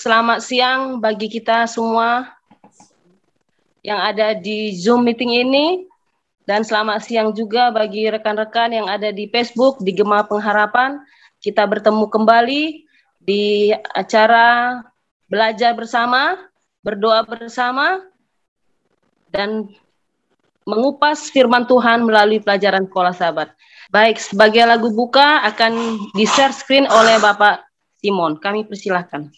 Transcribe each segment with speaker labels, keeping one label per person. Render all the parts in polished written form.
Speaker 1: selamat siang bagi kita semua yang ada di Zoom meeting ini, dan selamat siang juga bagi rekan-rekan yang ada di Facebook, di Gema Pengharapan. Kita bertemu kembali di acara belajar bersama, berdoa bersama, dan mengupas firman Tuhan melalui pelajaran Sekolah Sahabat. Baik, sebagai lagu buka akan di-share screen oleh Bapak Simon. Kami persilahkan.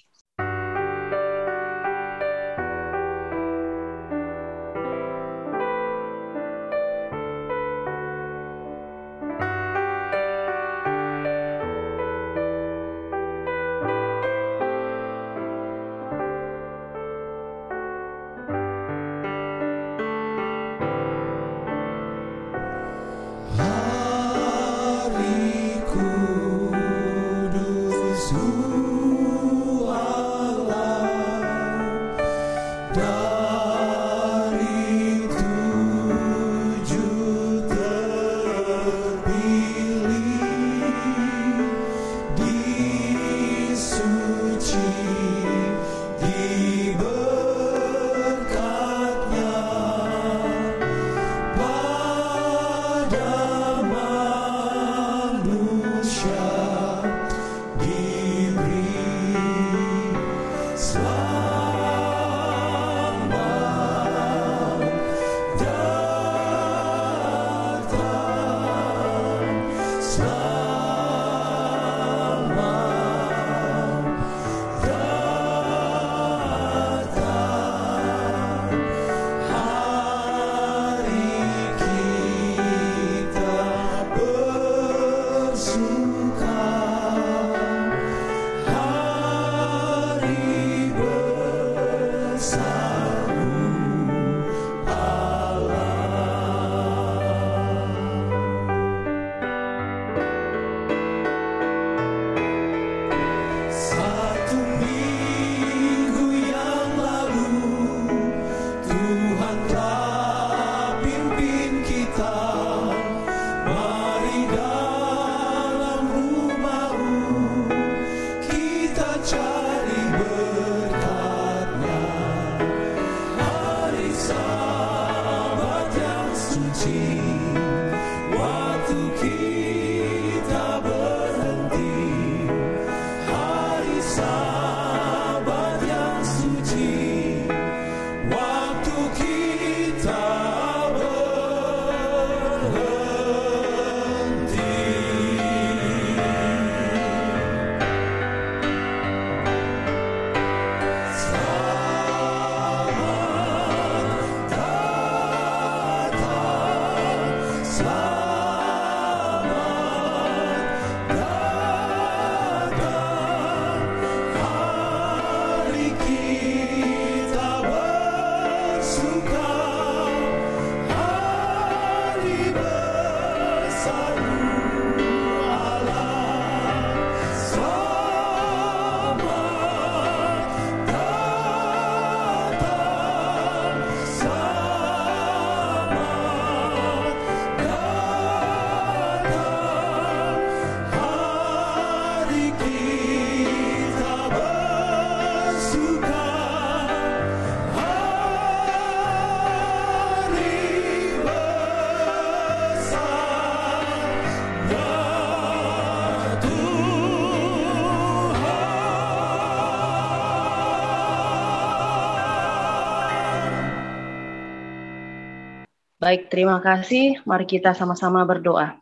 Speaker 1: Baik, terima kasih. Mari kita sama-sama berdoa.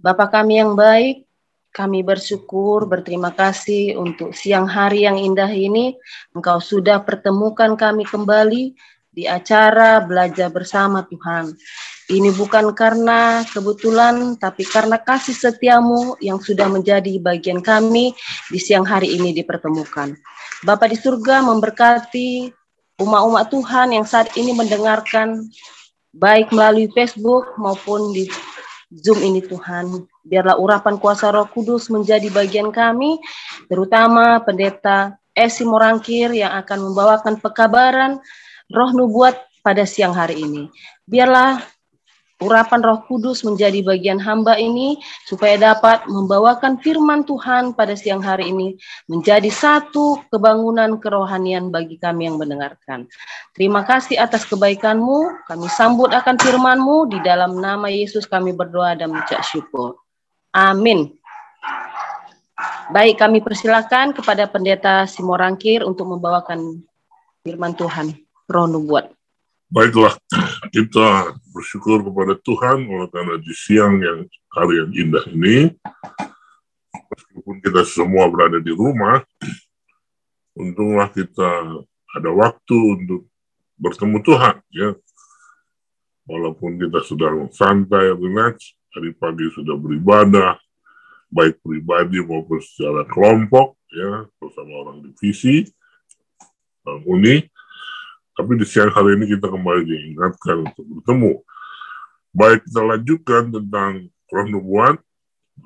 Speaker 1: Bapa kami yang baik, kami bersyukur, berterima kasih untuk siang hari yang indah ini. Engkau sudah pertemukan kami kembali di acara belajar bersama Tuhan. Ini bukan karena kebetulan, tapi karena kasih setiamu yang sudah menjadi bagian kami di siang hari ini dipertemukan. Bapa di surga memberkati umat-umat Tuhan yang saat ini mendengarkan baik melalui Facebook maupun di Zoom ini Tuhan. Biarlah urapan kuasa Roh Kudus menjadi bagian kami, terutama Pendeta Esi Morangkir yang akan membawakan pekabaran Roh Nubuat pada siang hari ini. Biarlah urapan Roh Kudus menjadi bagian hamba ini, supaya dapat membawakan firman Tuhan pada siang hari ini menjadi satu kebangunan kerohanian bagi kami yang mendengarkan. Terima kasih atas kebaikan-Mu, kami sambut akan firman-Mu, di dalam nama Yesus kami berdoa dan mengucap syukur. Amin. Baik, kami persilakan kepada Pendeta Simorangkir untuk membawakan firman Tuhan, Roh Nubuat.
Speaker 2: Baiklah, kita bersyukur kepada Tuhan oleh karena di siang yang hari yang indah ini, meskipun kita semua berada di rumah, untunglah kita ada waktu untuk bertemu Tuhan, ya. Walaupun kita sedang santai, relax, tadi pagi sudah beribadah, baik pribadi maupun secara kelompok, ya, bersama orang divisi, orang uni. Tapi di siang hari ini kita kembali diingatkan untuk bertemu. Baik, kita lanjutkan tentang Roh Nubuat,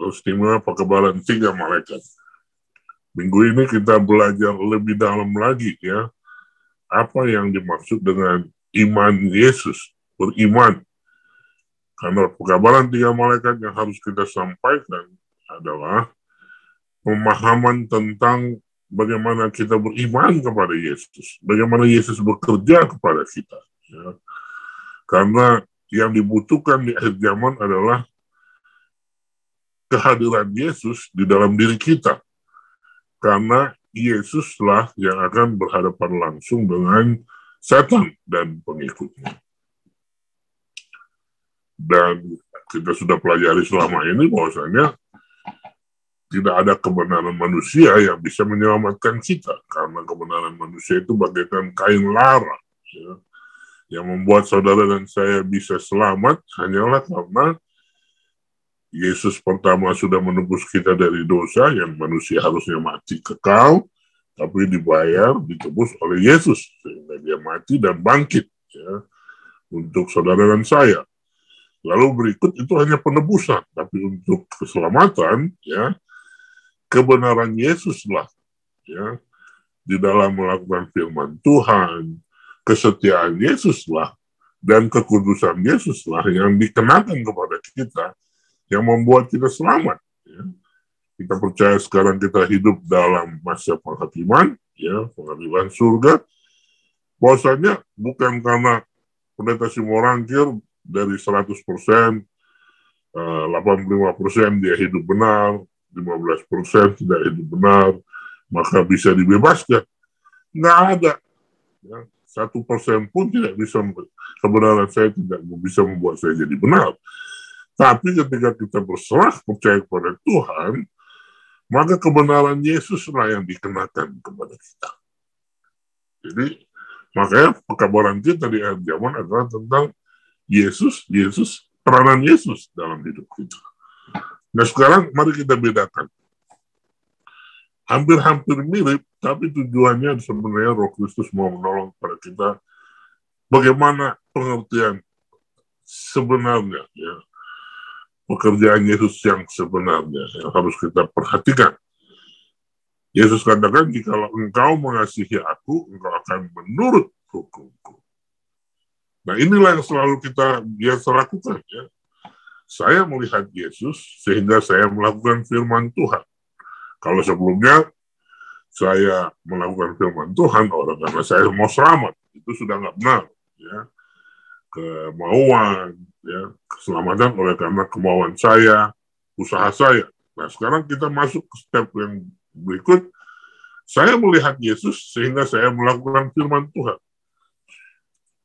Speaker 2: istimewa pekebalan 3 malaikat. Minggu ini kita belajar lebih dalam lagi, ya, apa yang dimaksud dengan iman Yesus, beriman. Karena pekebalan 3 malaikat yang harus kita sampaikan adalah pemahaman tentang bagaimana kita beriman kepada Yesus, bagaimana Yesus bekerja kepada kita. Ya. Karena yang dibutuhkan di akhir zaman adalah kehadiran Yesus di dalam diri kita. Karena Yesuslah yang akan berhadapan langsung dengan setan dan pengikutnya. Dan kita sudah pelajari selama ini bahwasanya tidak ada kebenaran manusia yang bisa menyelamatkan kita, karena kebenaran manusia itu bagaikan kain lara, ya. Yang membuat saudara dan saya bisa selamat hanyalah karena Yesus pertama sudah menebus kita dari dosa yang manusia harusnya mati kekal, tapi dibayar, ditebus oleh Yesus sehingga dia mati dan bangkit, ya, untuk saudara dan saya. Lalu berikut itu hanya penebusan, tapi untuk keselamatan, ya, kebenaran Yesuslah, ya, di dalam melakukan firman Tuhan, kesetiaan Yesuslah, dan kekudusan Yesuslah yang dikenakan kepada kita, yang membuat kita selamat. Ya. Kita percaya sekarang kita hidup dalam masa penghakiman, ya, pengadilan surga, bahwasanya bukan karena Pendeta Simorangkir dari 100%, 85% dia hidup benar, 15% tidak hidup benar, maka bisa dibebaskan. Nggak ada. Ya, 1% pun tidak bisa, kebenaran saya tidak bisa membuat saya jadi benar. Tapi ketika kita berserah percaya kepada Tuhan, maka kebenaran Yesuslah yang dikenakan kepada kita. Jadi, makanya pekabaran kita di akhir zaman adalah tentang Yesus, peranan Yesus dalam hidup kita. Nah sekarang mari kita bedakan. Hampir-hampir mirip, tapi tujuannya sebenarnya Roh Kristus mau menolong kepada kita bagaimana pengertian sebenarnya, ya, pekerjaan Yesus yang sebenarnya yang harus kita perhatikan. Yesus katakan, jikalau engkau mengasihi aku, engkau akan menurut hukumku. Nah inilah yang selalu kita biasa lakukan, ya. Saya melihat Yesus sehingga saya melakukan firman Tuhan. Kalau sebelumnya saya melakukan firman Tuhan karena saya mau selamat, itu sudah nggak benar, ya. Kemauan, ya, keselamatan oleh karena kemauan saya, usaha saya. Nah sekarang kita masuk ke step yang berikut. Saya melihat Yesus sehingga saya melakukan firman Tuhan.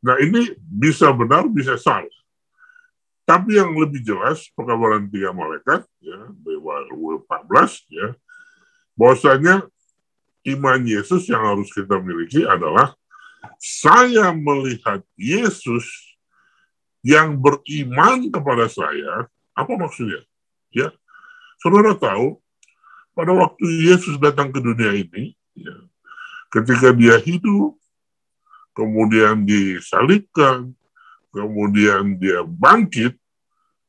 Speaker 2: Nah ini bisa benar, bisa salah. Tapi yang lebih jelas, pekabaran 3 malaikat, ya, BWL 14, ya, bahwasanya iman Yesus yang harus kita miliki adalah saya melihat Yesus yang beriman kepada saya. Apa maksudnya? Ya, saudara tahu, pada waktu Yesus datang ke dunia ini, ya, ketika dia hidup, kemudian disalibkan, kemudian dia bangkit,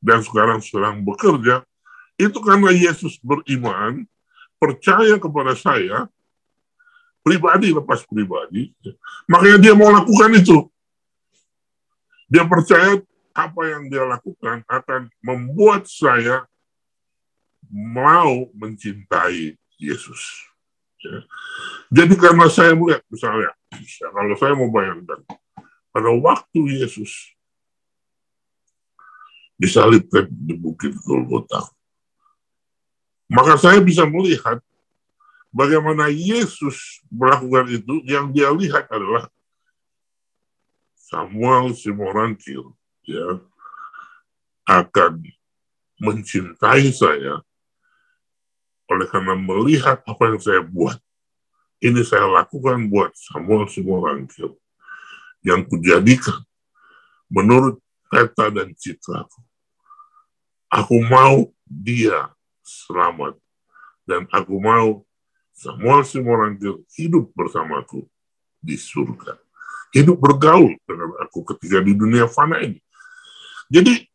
Speaker 2: dan sekarang sedang bekerja, itu karena Yesus beriman, percaya kepada saya, pribadi lepas pribadi, makanya dia mau lakukan itu. Dia percaya apa yang dia lakukan akan membuat saya mau mencintai Yesus. Ya. Jadi karena saya melihat, misalnya, kalau saya mau bayangkan, pada waktu Yesus disalibkan di Bukit Golgota, maka saya bisa melihat bagaimana Yesus melakukan itu. Yang dia lihat adalah Samuel Simorangkil, ya, akan mencintai saya oleh karena melihat apa yang saya buat. Ini saya lakukan buat Samuel Simorangkil yang kujadikan menurut peta dan citraku. Aku mau dia selamat, dan aku mau Samuel Simorangkil hidup bersamaku di surga, hidup bergaul dengan aku ketika di dunia fana ini. Jadi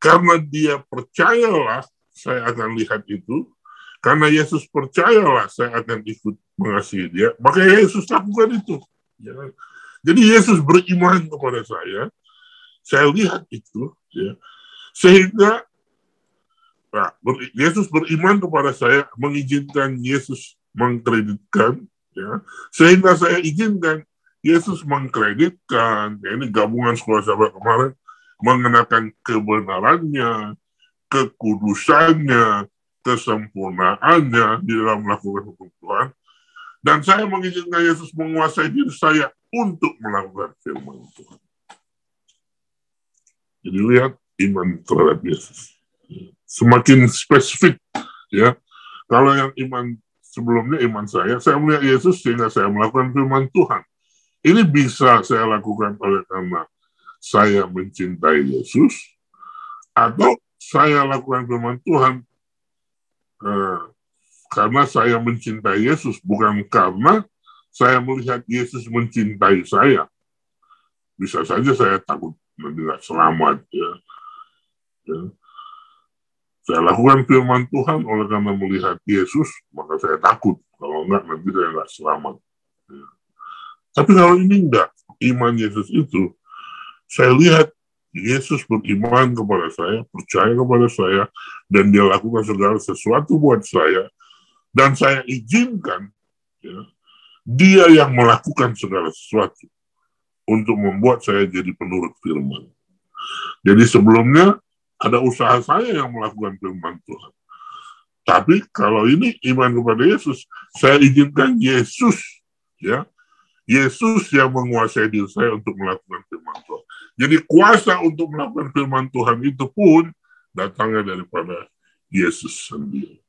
Speaker 2: karena dia percayalah saya akan lihat itu, karena Yesus percayalah saya akan ikut mengasihi dia, maka Yesus lakukan itu. Ya. Jadi Yesus beriman kepada saya lihat itu, ya. Sehingga Yesus beriman kepada saya, mengizinkan Yesus mengkreditkan, ya. Sehingga saya izinkan Yesus mengkreditkan, ya, ini gabungan sekolah sahabat kemarin, mengenakan kebenarannya, kekudusannya, kesempurnaannya di dalam melakukan hukum Tuhan. Dan saya mengizinkan Yesus menguasai diri saya untuk melakukan firman Tuhan. Jadi lihat iman terhadap Yesus. Semakin spesifik, ya. Kalau yang iman sebelumnya, iman saya melihat Yesus sehingga saya melakukan firman Tuhan. Ini bisa saya lakukan oleh karena saya mencintai Yesus, atau saya lakukan firman Tuhan karena saya mencintai Yesus, bukan karena saya melihat Yesus mencintai saya. Bisa saja saya takut nanti nggak selamat, ya. Saya lakukan firman Tuhan oleh karena melihat Yesus, maka saya takut. Kalau enggak, nanti saya nggak selamat. Ya. Tapi kalau ini enggak, iman Yesus itu, saya lihat Yesus beriman kepada saya, percaya kepada saya, dan dia lakukan segala sesuatu buat saya, dan saya izinkan, ya, dia yang melakukan segala sesuatu untuk membuat saya jadi penurut firman. Jadi sebelumnya ada usaha saya yang melakukan firman Tuhan. Tapi kalau ini iman kepada Yesus, saya izinkan Yesus, ya, Yesus yang menguasai diri saya untuk melakukan firman Tuhan. Jadi kuasa untuk melakukan firman Tuhan itu pun datangnya daripada Yesus sendiri.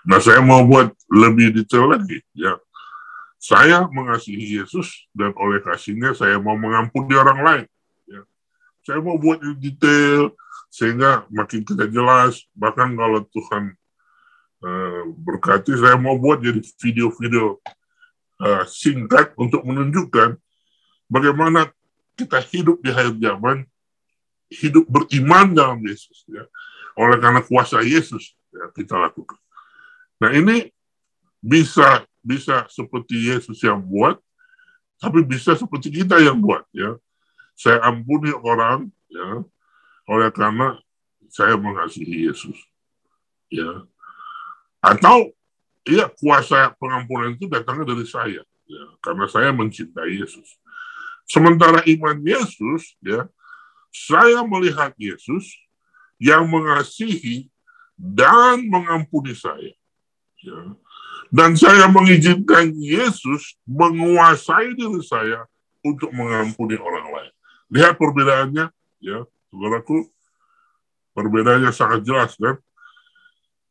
Speaker 2: Nah, saya mau buat lebih detail lagi, ya. Saya mengasihi Yesus, dan oleh kasihnya saya mau mengampuni orang lain. Ya. Saya mau buat detail, sehingga makin kita jelas. Bahkan kalau Tuhan berkati, saya mau buat jadi video-video singkat untuk menunjukkan bagaimana kita hidup di akhir zaman, hidup beriman dalam Yesus. Ya. Oleh karena kuasa Yesus, ya, kita lakukan. Nah, ini bisa seperti Yesus yang buat, tapi bisa seperti kita yang buat, ya. Saya ampuni orang, ya, oleh karena saya mengasihi Yesus, ya. Atau, ya, kuasa pengampunan itu datangnya dari saya, ya, karena saya mencintai Yesus. Sementara iman Yesus, ya, saya melihat Yesus yang mengasihi dan mengampuni saya, ya. Dan saya mengizinkan Yesus menguasai diri saya untuk mengampuni orang lain. Lihat perbedaannya, ya, saudaraku. Perbedaannya sangat jelas, kan?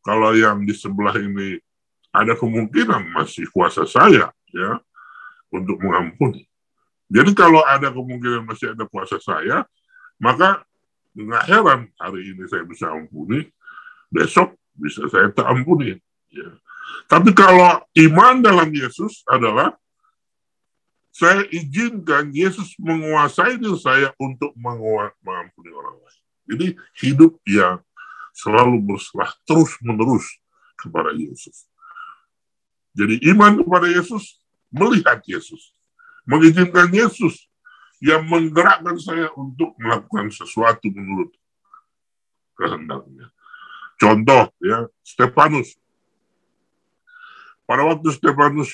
Speaker 2: Kalau yang di sebelah ini ada kemungkinan masih kuasa saya, ya, untuk mengampuni. Jadi kalau ada kemungkinan masih ada kuasa saya, maka nggak heran hari ini saya bisa ampuni, besok bisa saya tak ampuni, ya. Tapi kalau iman dalam Yesus adalah saya izinkan Yesus menguasai diri saya untuk mengampuni orang lain. Jadi hidup yang selalu berserah terus-menerus kepada Yesus. Jadi iman kepada Yesus, melihat Yesus, mengizinkan Yesus yang menggerakkan saya untuk melakukan sesuatu menurut kehendaknya. Contoh, ya, Stefanus. Pada waktu Stefanus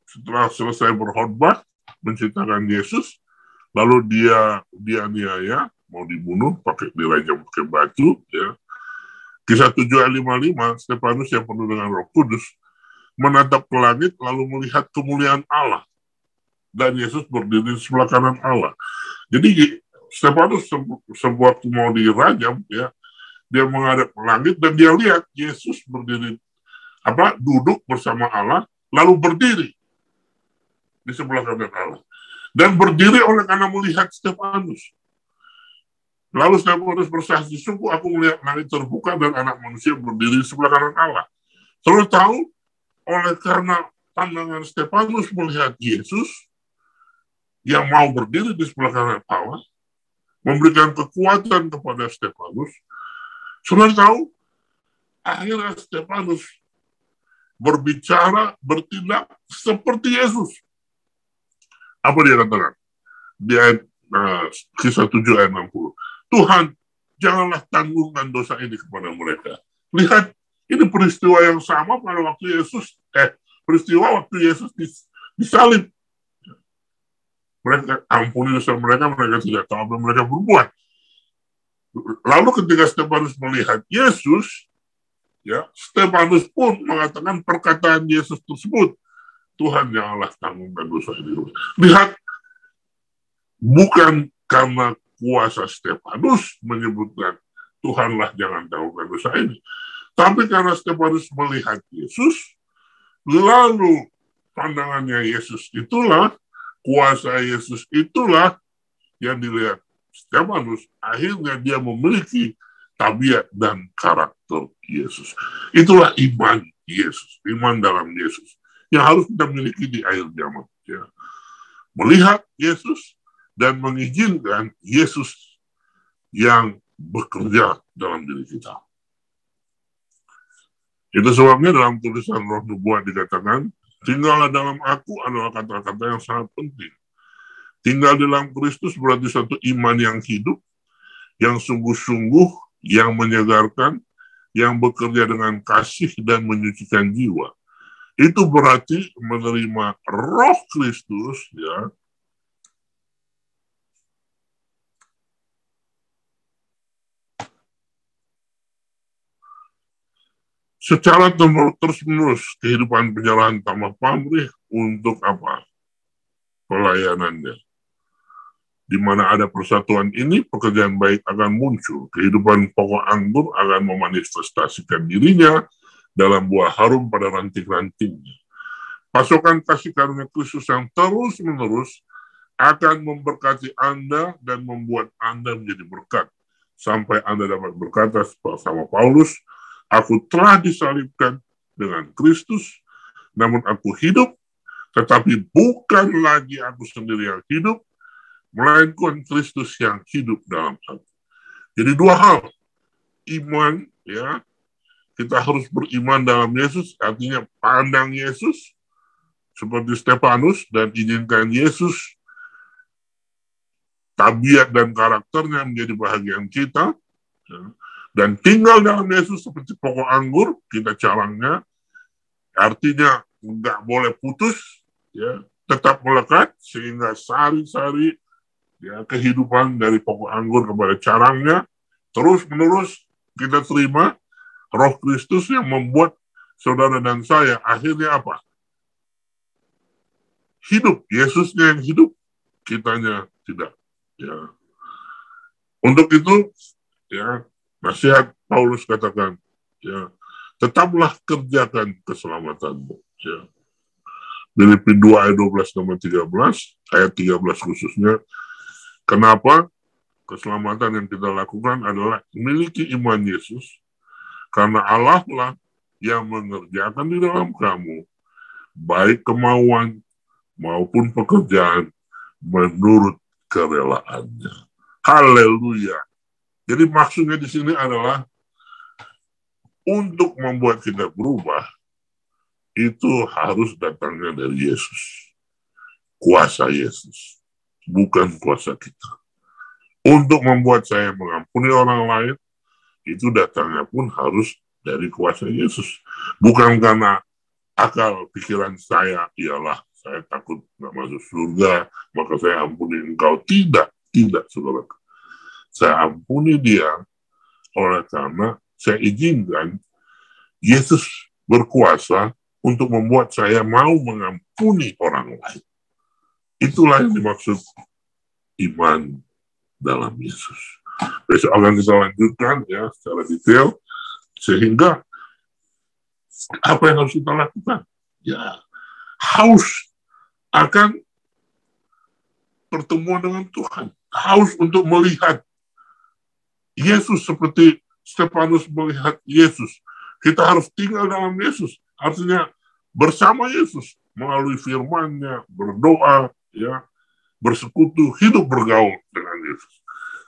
Speaker 2: setelah selesai berkhotbah menceritakan Yesus, lalu dia dianiaya, mau dibunuh, dirajam pakai batu, ya. Kisah 7 ayat 55, Stefanus yang penuh dengan Roh Kudus menatap ke langit lalu melihat kemuliaan Allah dan Yesus berdiri di sebelah kanan Allah. Jadi Stefanus sewaktu mau dirajam, ya, dia menghadap ke langit dan dia lihat Yesus berdiri, duduk bersama Allah, lalu berdiri di sebelah kanan Allah. Dan berdiri oleh karena melihat Stefanus. Lalu Stefanus bersaksi, sungguh aku melihat langit terbuka dan anak manusia berdiri di sebelah kanan Allah. Saudara tahu, oleh karena pandangan Stefanus melihat Yesus yang mau berdiri di sebelah kanan Allah, memberikan kekuatan kepada Stefanus. Saudara tahu, akhirnya Stefanus berbicara, bertindak seperti Yesus. Apa dia katakan? Di ayat kisah 7 ayat 60. Tuhan, janganlah tanggungkan dosa ini kepada mereka. Lihat, ini peristiwa yang sama pada waktu Yesus, peristiwa waktu Yesus disalib. Mereka ampuni dosa mereka tidak tahu apa mereka berbuat. Lalu ketika Stefanus melihat Yesus, ya, Stefanus pun mengatakan perkataan Yesus tersebut. Tuhan, janganlah tanggungkan dosa ini. Lihat, bukan karena kuasa Stefanus menyebutkan Tuhanlah jangan tanggungkan dosa ini, tapi karena Stefanus melihat Yesus, lalu pandangannya Yesus itulah, kuasa Yesus itulah yang dilihat Stefanus, akhirnya dia memiliki tabiat dan karakter Yesus. Itulah iman Yesus, iman dalam Yesus yang harus kita miliki di akhir zaman. Ya. Melihat Yesus dan mengizinkan Yesus yang bekerja dalam diri kita. Itu sebabnya dalam tulisan Roh Nubuat dikatakan, tinggallah dalam aku adalah kata-kata yang sangat penting. Tinggal dalam Kristus berarti satu iman yang hidup, yang sungguh-sungguh, yang menyegarkan, yang bekerja dengan kasih dan menyucikan jiwa. Itu berarti menerima Roh Kristus, ya, secara terus-menerus kehidupan penyerahan tanpa pamrih untuk apa? Pelayanannya. Di mana ada persatuan ini, pekerjaan baik akan muncul. Kehidupan pokok anggur akan memanifestasikan dirinya dalam buah harum pada ranting-rantingnya. Pasokan kasih karunia Kristus yang terus-menerus akan memberkati Anda dan membuat Anda menjadi berkat. Sampai Anda dapat berkata sama Paulus, aku telah disalibkan dengan Kristus, namun aku hidup, tetapi bukan lagi aku sendiri yang hidup, melainkan Kristus yang hidup dalam aku. Jadi dua hal, iman, ya, kita harus beriman dalam Yesus, artinya pandang Yesus, seperti Stefanus, dan izinkan Yesus, tabiat dan karakternya menjadi bahagian kita, ya. Dan tinggal dalam Yesus seperti pokok anggur, kita carangnya, artinya nggak boleh putus, ya, tetap melekat, sehingga sari-sari, ya, kehidupan dari pokok anggur kepada carangnya, terus-menerus kita terima Roh Kristus yang membuat saudara dan saya akhirnya apa? Hidup. Yesusnya yang hidup, kitanya tidak. Ya. Untuk itu, ya, nasihat Paulus katakan, ya, tetaplah kerjakan keselamatanmu. Ya. Filipi 2 ayat 12 nomor 13, ayat 13 khususnya. Kenapa? Keselamatan yang kita lakukan adalah memiliki iman Yesus, karena Allah lah yang mengerjakan di dalam kamu, baik kemauan maupun pekerjaan menurut kerelaannya. Haleluya. Jadi maksudnya di sini adalah untuk membuat kita berubah, itu harus datangnya dari Yesus. Kuasa Yesus. bukan kuasa kita. Untuk membuat saya mengampuni orang lain, itu datangnya pun harus dari kuasa Yesus. Bukan karena akal pikiran saya, ialah saya takut nggak masuk surga, maka saya ampuni engkau. Tidak, saudara. Saya ampuni dia oleh karena saya izinkan Yesus berkuasa untuk membuat saya mau mengampuni orang lain. Itulah yang dimaksud iman dalam Yesus. Besok akan kita lanjutkan ya secara detail, sehingga apa yang harus kita lakukan? Ya, haus akan pertemuan dengan Tuhan, haus untuk melihat Yesus seperti Stefanus melihat Yesus. Kita harus tinggal dalam Yesus, artinya bersama Yesus melalui firman-Nya, berdoa, ya, bersekutu, hidup bergaul dengan Yesus,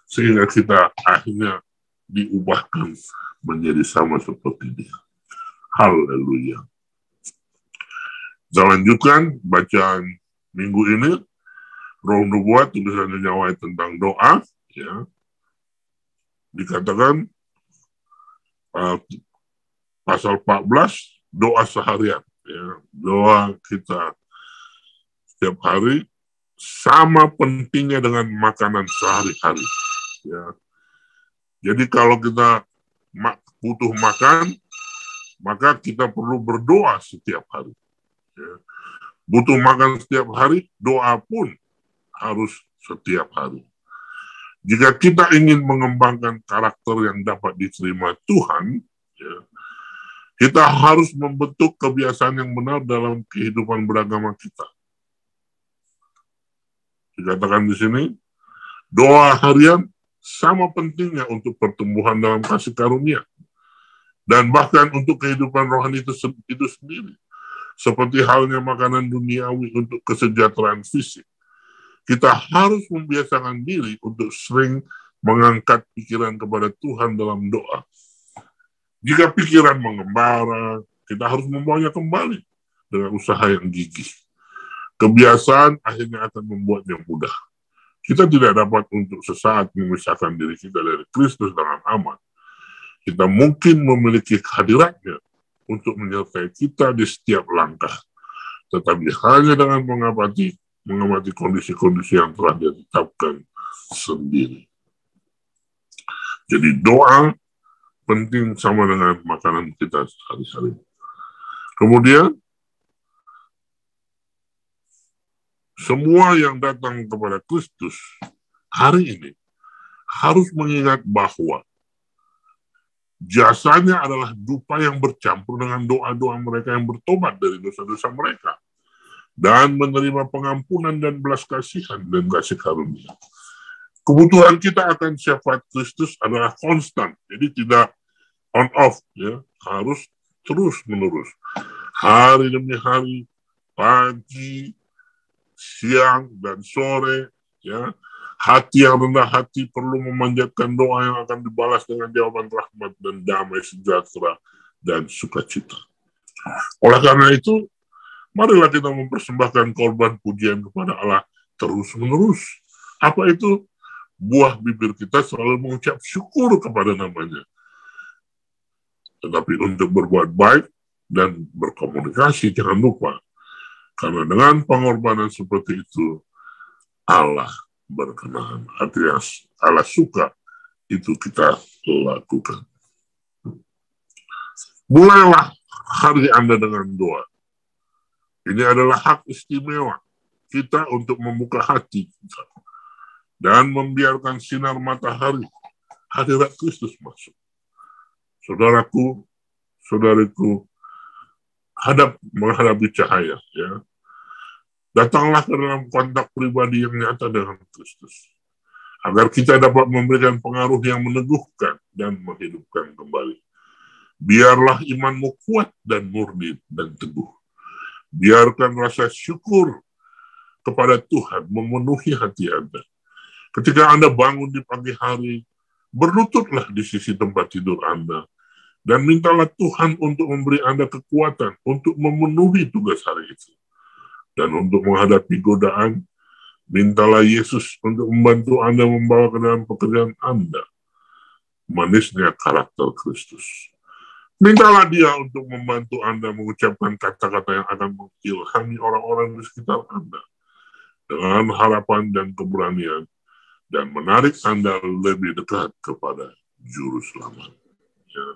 Speaker 2: sehingga kita akhirnya diubahkan menjadi sama seperti Dia. Haleluya. Kita lanjutkan bacaan minggu ini. Roh Nubuat, tulisannya Nyawai tentang doa, ya. Dikatakan pasal 14, doa seharian, ya. Doa kita setiap hari sama pentingnya dengan makanan sehari-hari, ya. Jadi kalau kita butuh makan, maka kita perlu berdoa setiap hari, ya. Butuh makan setiap hari, doa pun harus setiap hari. Jika kita ingin mengembangkan karakter yang dapat diterima Tuhan, ya, kita harus membentuk kebiasaan yang benar dalam kehidupan beragama kita. Dikatakan di sini, doa harian sama pentingnya untuk pertumbuhan dalam kasih karunia, dan bahkan untuk kehidupan rohani itu sendiri, seperti halnya makanan duniawi untuk kesejahteraan fisik. Kita harus membiasakan diri untuk sering mengangkat pikiran kepada Tuhan dalam doa. Jika pikiran mengembara, kita harus membawanya kembali dengan usaha yang gigih. Kebiasaan akhirnya akan membuatnya mudah. Kita tidak dapat untuk sesaat memisahkan diri kita dari Kristus dengan aman. Kita mungkin memiliki kehadirannya untuk menyertai kita di setiap langkah, tetapi hanya dengan mengamati kondisi-kondisi yang telah ditetapkan sendiri. Jadi doa penting sama dengan makanan kita sehari-hari. Kemudian, semua yang datang kepada Kristus hari ini harus mengingat bahwa jasanya adalah dupa yang bercampur dengan doa-doa mereka yang bertobat dari dosa-dosa mereka dan menerima pengampunan dan belas kasihan dan kasih karunia. Kebutuhan kita akan syafaat Kristus adalah konstan, jadi tidak on off, ya, harus terus menerus, hari demi hari, pagi, siang dan sore, ya. Hati yang rendah hati perlu memanjatkan doa yang akan dibalas dengan jawaban rahmat dan damai sejahtera dan sukacita. Oleh karena itu, marilah kita mempersembahkan korban pujian kepada Allah terus-menerus. Apa itu? Buah bibir kita selalu mengucap syukur kepada namanya. Tetapi untuk berbuat baik dan berkomunikasi, jangan lupa. Karena dengan pengorbanan seperti itu, Allah berkenan. Artinya Allah suka itu kita lakukan. Mulailah hari Anda dengan doa. Ini adalah hak istimewa kita untuk membuka hati kita dan membiarkan sinar matahari hadirat Kristus masuk. Saudaraku, saudariku, menghadapi cahaya, ya. Datanglah ke dalam kontak pribadi yang nyata dengan Kristus, agar kita dapat memberikan pengaruh yang meneguhkan dan menghidupkan kembali. Biarlah imanmu kuat dan murni dan teguh. Biarkan rasa syukur kepada Tuhan memenuhi hati Anda. Ketika Anda bangun di pagi hari, berlututlah di sisi tempat tidur Anda, dan mintalah Tuhan untuk memberi Anda kekuatan untuk memenuhi tugas hari itu. Dan untuk menghadapi godaan, Mintalah Yesus untuk membantu Anda membawa ke dalam pekerjaan Anda manisnya karakter Kristus. Mintalah Dia untuk membantu Anda mengucapkan kata-kata yang akan mengilhami orang-orang di sekitar Anda dengan harapan dan keberanian dan menarik Anda lebih dekat kepada Juru Selamat. Ya.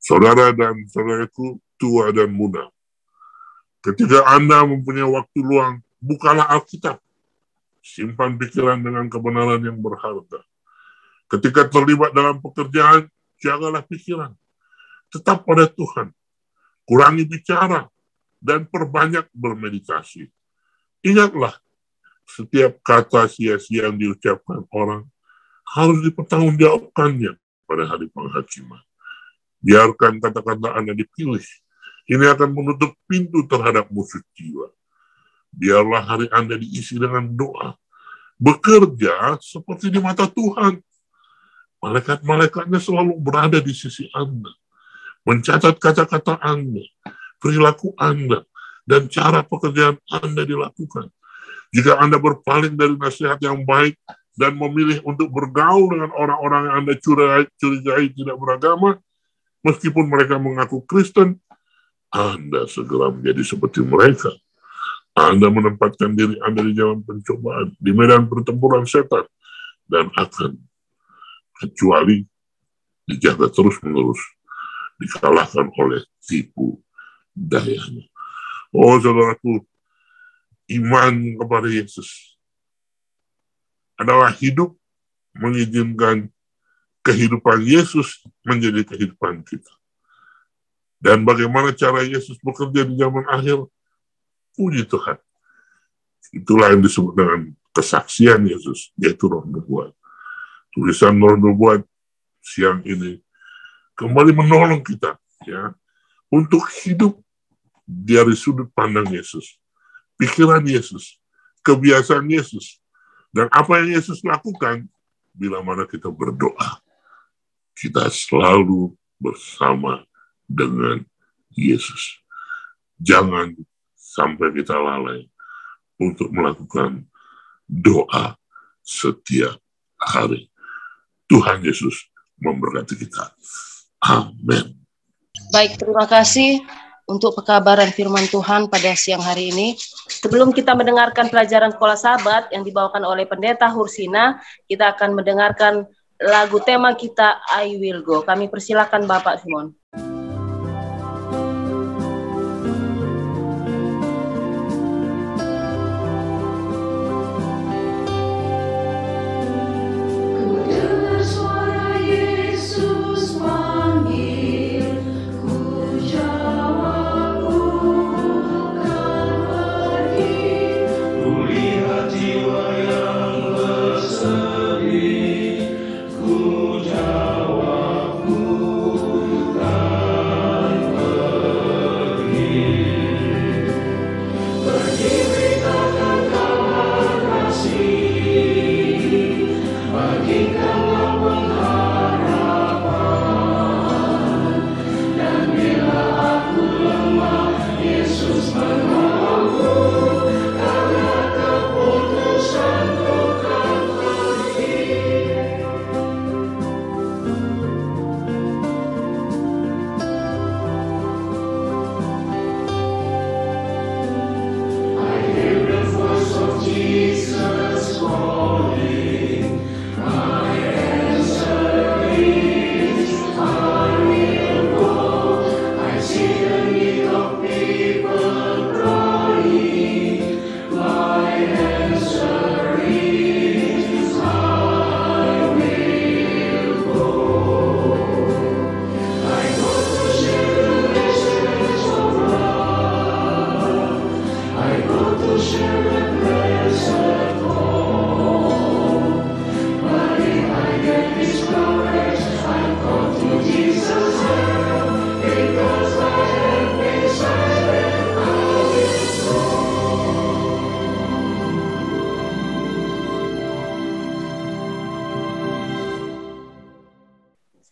Speaker 2: Saudara dan saudaraku, tua dan muda, ketika Anda mempunyai waktu luang, bukalah Alkitab. Simpan pikiran dengan kebenaran yang berharga. Ketika terlibat dalam pekerjaan, jagalah pikiran. Tetap pada Tuhan. Kurangi bicara dan perbanyak bermeditasi. Ingatlah, setiap kata sia-sia yang diucapkan orang harus dipertanggungjawabkannya pada hari penghakiman. Biarkan kata-kata Anda dipilih. Ini akan menutup pintu terhadap musuh jiwa. Biarlah hari Anda diisi dengan doa. Bekerja seperti di mata Tuhan. Malaikat-malaikatnya selalu berada di sisi Anda. Mencatat kata-kata Anda, perilaku Anda, dan cara pekerjaan Anda dilakukan. Jika Anda berpaling dari nasihat yang baik dan memilih untuk bergaul dengan orang-orang yang Anda curigai tidak beragama, meskipun mereka mengaku Kristen, Anda segera menjadi seperti mereka. Anda menempatkan diri Anda di jalan pencobaan, di medan pertempuran setan, dan akan kecuali dijaga terus-menerus, dikalahkan oleh tipu dayanya. Oh saudaraku, iman kepada Yesus adalah hidup mengizinkan kehidupan Yesus menjadi kehidupan kita. Dan bagaimana cara Yesus bekerja di zaman akhir? Puji Tuhan. Itulah yang disebut dengan kesaksian Yesus, yaitu Roh Nubuat. Tulisan Roh Nubuat siang ini kembali menolong kita, ya, untuk hidup dari sudut pandang Yesus, pikiran Yesus, kebiasaan Yesus, dan apa yang Yesus lakukan bila mana kita berdoa. Kita selalu bersama dengan Yesus. Jangan sampai kita lalai untuk melakukan doa setiap hari. Tuhan Yesus memberkati kita. Amin.
Speaker 1: Baik, terima kasih untuk pekabaran firman Tuhan pada siang hari ini. Sebelum kita mendengarkan pelajaran sekolah sahabat yang dibawakan oleh Pendeta Hursina, kita akan mendengarkan lagu tema kita, I Will Go. Kami persilakan Bapak Simon.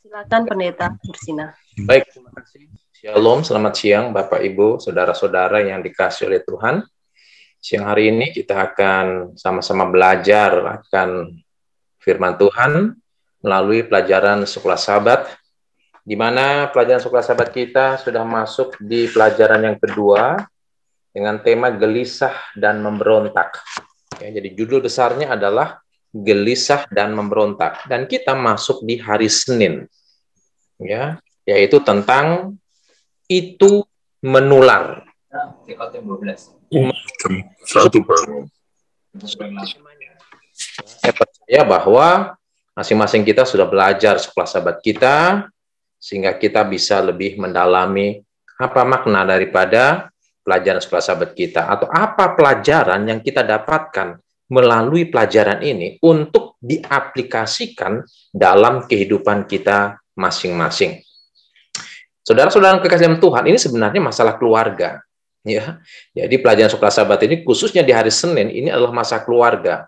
Speaker 1: Silakan Pendeta Hursina.
Speaker 3: Baik, terima kasih. Shalom, selamat siang Bapak Ibu, saudara-saudara yang dikasihi oleh Tuhan. Siang hari ini kita akan sama-sama belajar akan firman Tuhan melalui pelajaran Sekolah Sabat, di mana pelajaran Sekolah Sabat kita sudah masuk di pelajaran yang kedua dengan tema gelisah dan memberontak. Ya, jadi judul besarnya adalah gelisah dan memberontak, dan kita masuk di hari Senin, ya, yaitu tentang itu menular.
Speaker 2: Satu Pak.
Speaker 3: Saya percaya bahwa masing-masing kita sudah belajar Sekolah Sabat kita, sehingga kita bisa lebih mendalami apa makna daripada pelajaran Sekolah Sabat kita, atau apa pelajaran yang kita dapatkan melalui pelajaran ini untuk diaplikasikan dalam kehidupan kita masing-masing. Saudara-saudara kekasih dalam Tuhan, ini sebenarnya masalah keluarga. Ya, jadi pelajaran Sekolah Sabat ini khususnya di hari Senin ini adalah masa keluarga.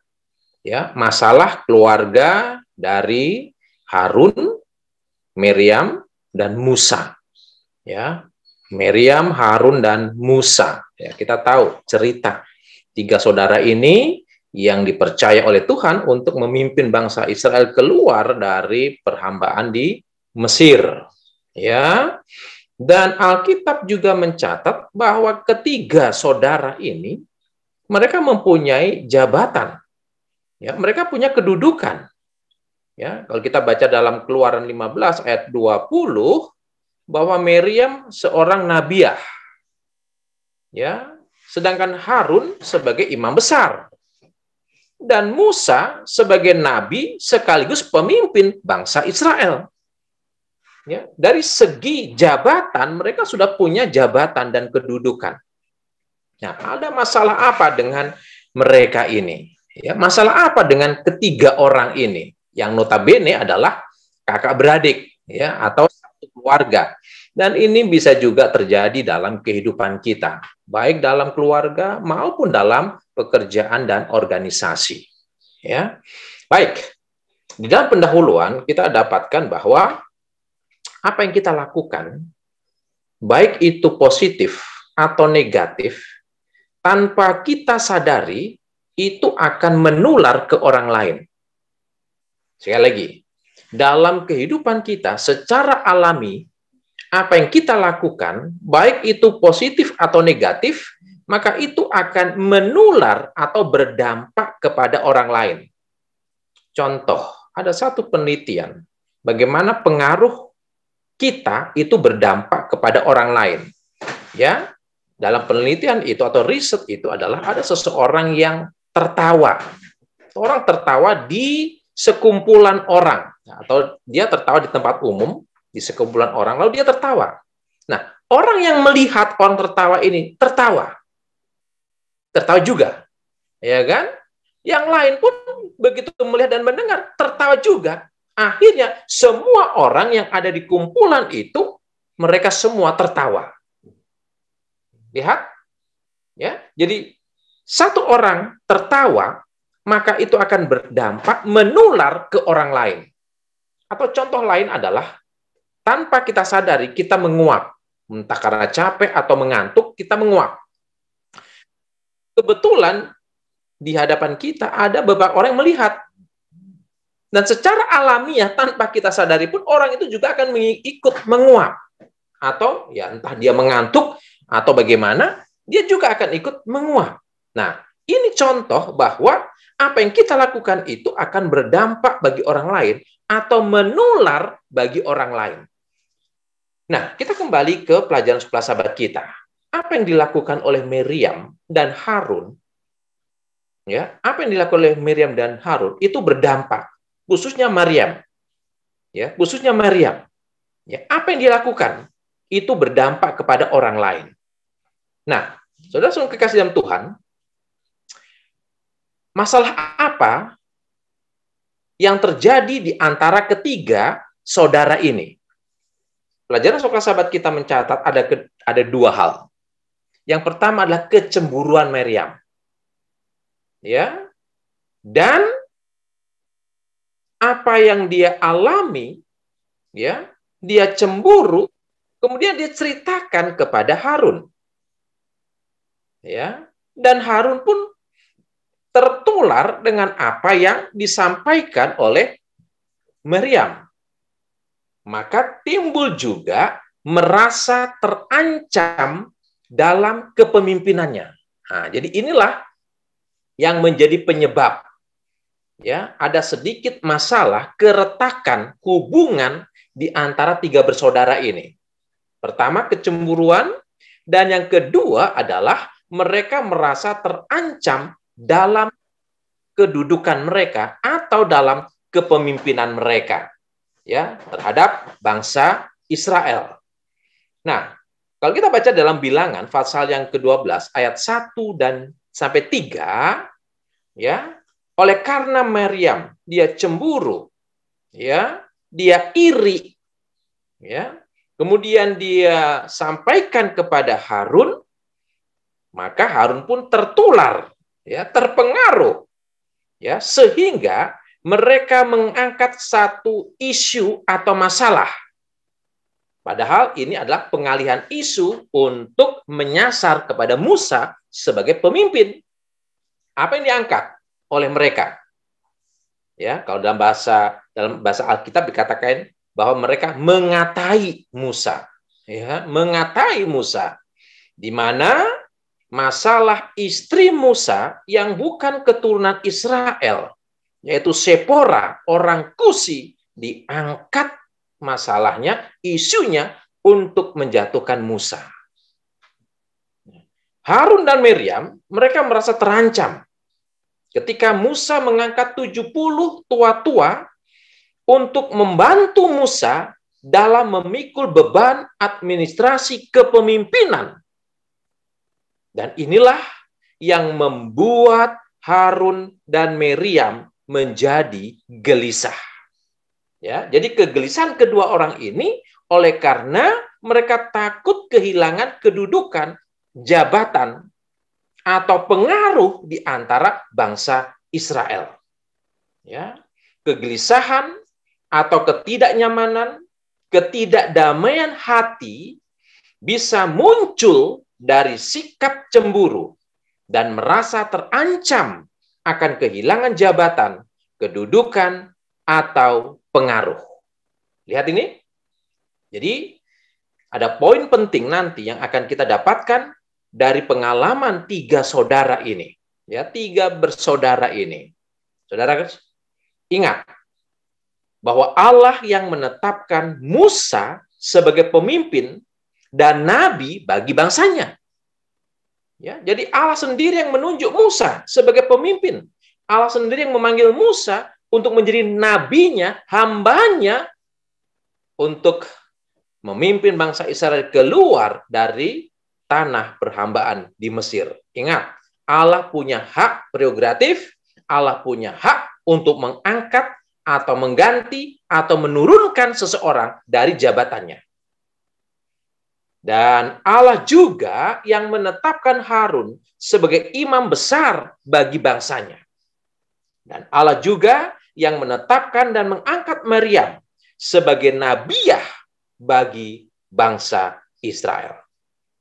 Speaker 3: Ya, masalah keluarga dari Harun, Miriam, dan Musa. Ya, Miriam, Harun, dan Musa. Ya, kita tahu cerita tiga saudara ini yang dipercaya oleh Tuhan untuk memimpin bangsa Israel keluar dari perhambaan di Mesir. Ya, dan Alkitab juga mencatat bahwa ketiga saudara ini mereka mempunyai jabatan. Ya, mereka punya kedudukan. Ya, kalau kita baca dalam Keluaran 15 ayat 20 bahwa Miriam seorang nabiah. Ya, sedangkan Harun sebagai imam besar. Dan Musa sebagai nabi sekaligus pemimpin bangsa Israel. Ya, dari segi jabatan mereka sudah punya jabatan dan kedudukan. Nah, ada masalah apa dengan mereka ini? Ya, masalah apa dengan ketiga orang ini yang notabene adalah kakak beradik, ya, atau satu keluarga. Dan ini bisa juga terjadi dalam kehidupan kita, baik dalam keluarga maupun dalam pekerjaan dan organisasi. Ya, baik. Di dalam pendahuluan kita dapatkan bahwa apa yang kita lakukan, baik itu positif atau negatif, tanpa kita sadari itu akan menular ke orang lain. Sekali lagi, dalam kehidupan kita secara alami, apa yang kita lakukan, baik itu positif atau negatif, maka itu akan menular atau berdampak kepada orang lain. Contoh, ada satu penelitian, bagaimana pengaruh kita itu berdampak kepada orang lain. Ya, dalam penelitian itu atau riset itu adalah ada seseorang yang tertawa. Orang tertawa di sekumpulan orang, atau dia tertawa di tempat umum, di sekumpulan orang, lalu dia tertawa. Nah, orang yang melihat orang tertawa ini tertawa juga, ya kan? Yang lain pun begitu melihat dan mendengar tertawa juga. Akhirnya semua orang yang ada di kumpulan itu mereka semua tertawa. Lihat, ya. Jadi satu orang tertawa, maka itu akan berdampak menular ke orang lain. Atau contoh lain adalah tanpa kita sadari kita menguap, entah karena capek atau mengantuk kita menguap. Kebetulan di hadapan kita ada beberapa orang yang melihat. Dan secara alamiah tanpa kita sadari pun orang itu juga akan ikut menguap. Atau ya entah dia mengantuk atau bagaimana, dia juga akan ikut menguap. Nah, ini contoh bahwa apa yang kita lakukan itu akan berdampak bagi orang lain atau menular bagi orang lain. Nah, kita kembali ke pelajaran Sekolah Sabat kita. Apa yang dilakukan oleh Miriam dan Harun, ya, apa yang dilakukan oleh Miriam dan Harun itu berdampak, khususnya Maryam, ya, khususnya Maryam, ya, apa yang dilakukan itu berdampak kepada orang lain. Nah, saudara-saudara kekasih dalam Tuhan, masalah apa yang terjadi di antara ketiga saudara ini? Pelajaran Sekolah Sabat kita mencatat ada dua hal. Yang pertama adalah kecemburuan Maryam. Ya. Dan apa yang dia alami, ya, dia cemburu, kemudian dia ceritakan kepada Harun. Ya. dan Harun pun tertular dengan apa yang disampaikan oleh Miriam. Maka timbul juga merasa terancam dalam kepemimpinannya. Nah, jadi inilah yang menjadi penyebab. Ya, ada sedikit masalah keretakan hubungan di antara tiga bersaudara ini. Pertama, kecemburuan, dan yang kedua adalah mereka merasa terancam dalam kedudukan mereka atau dalam kepemimpinan mereka, ya, terhadap bangsa Israel. Nah, kalau kita baca dalam Bilangan pasal yang ke-12 ayat 1 dan sampai 3, ya, oleh karena Miriam dia cemburu, ya, dia iri, ya, kemudian dia sampaikan kepada Harun, maka Harun pun tertular, ya, terpengaruh, ya, sehingga mereka mengangkat satu isu atau masalah. Padahal ini adalah pengalihan isu untuk menyasar kepada Musa sebagai pemimpin. Apa yang diangkat oleh mereka? Ya, kalau dalam bahasa Alkitab dikatakan bahwa mereka mengatai Musa, ya, mengatai Musa, di mana masalah istri Musa yang bukan keturunan Israel, yaitu Sepora, orang Kusi, diangkat masalahnya, isunya untuk menjatuhkan Musa. Harun dan Miriam, mereka merasa terancam ketika Musa mengangkat 70 tua-tua untuk membantu Musa dalam memikul beban administrasi kepemimpinan. Dan inilah yang membuat Harun dan Miriam menjadi gelisah. Ya, jadi kegelisahan kedua orang ini oleh karena mereka takut kehilangan kedudukan, jabatan, atau pengaruh di antara bangsa Israel. Ya, kegelisahan atau ketidaknyamanan, ketidakdamaian hati bisa muncul dari sikap cemburu dan merasa terancam akan kehilangan jabatan, kedudukan, atau pengaruh. Lihat ini. Jadi, ada poin penting nanti yang akan kita dapatkan dari pengalaman tiga saudara ini. Ya, tiga bersaudara ini. Saudara, ingat bahwa Allah yang menetapkan Musa sebagai pemimpin dan nabi bagi bangsanya. Ya, jadi Allah sendiri yang menunjuk Musa sebagai pemimpin. Allah sendiri yang memanggil Musa untuk menjadi nabinya, hambanya, untuk memimpin bangsa Israel keluar dari tanah perhambaan di Mesir. Ingat, Allah punya hak prerogatif, Allah punya hak untuk mengangkat atau mengganti atau menurunkan seseorang dari jabatannya. Dan Allah juga yang menetapkan Harun sebagai imam besar bagi bangsanya. Dan Allah juga yang menetapkan dan mengangkat Maryam sebagai nabiah bagi bangsa Israel.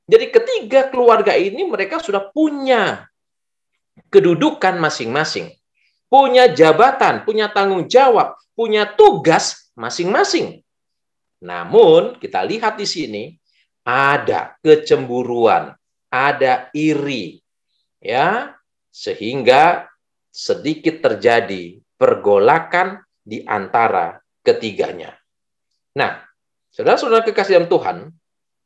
Speaker 3: Jadi ketiga keluarga ini mereka sudah punya kedudukan masing-masing. Punya jabatan, punya tanggung jawab, punya tugas masing-masing. Namun kita lihat di sini, ada kecemburuan, ada iri, ya, sehingga sedikit terjadi pergolakan di antara ketiganya. Nah, saudara-saudara kekasih dalam Tuhan,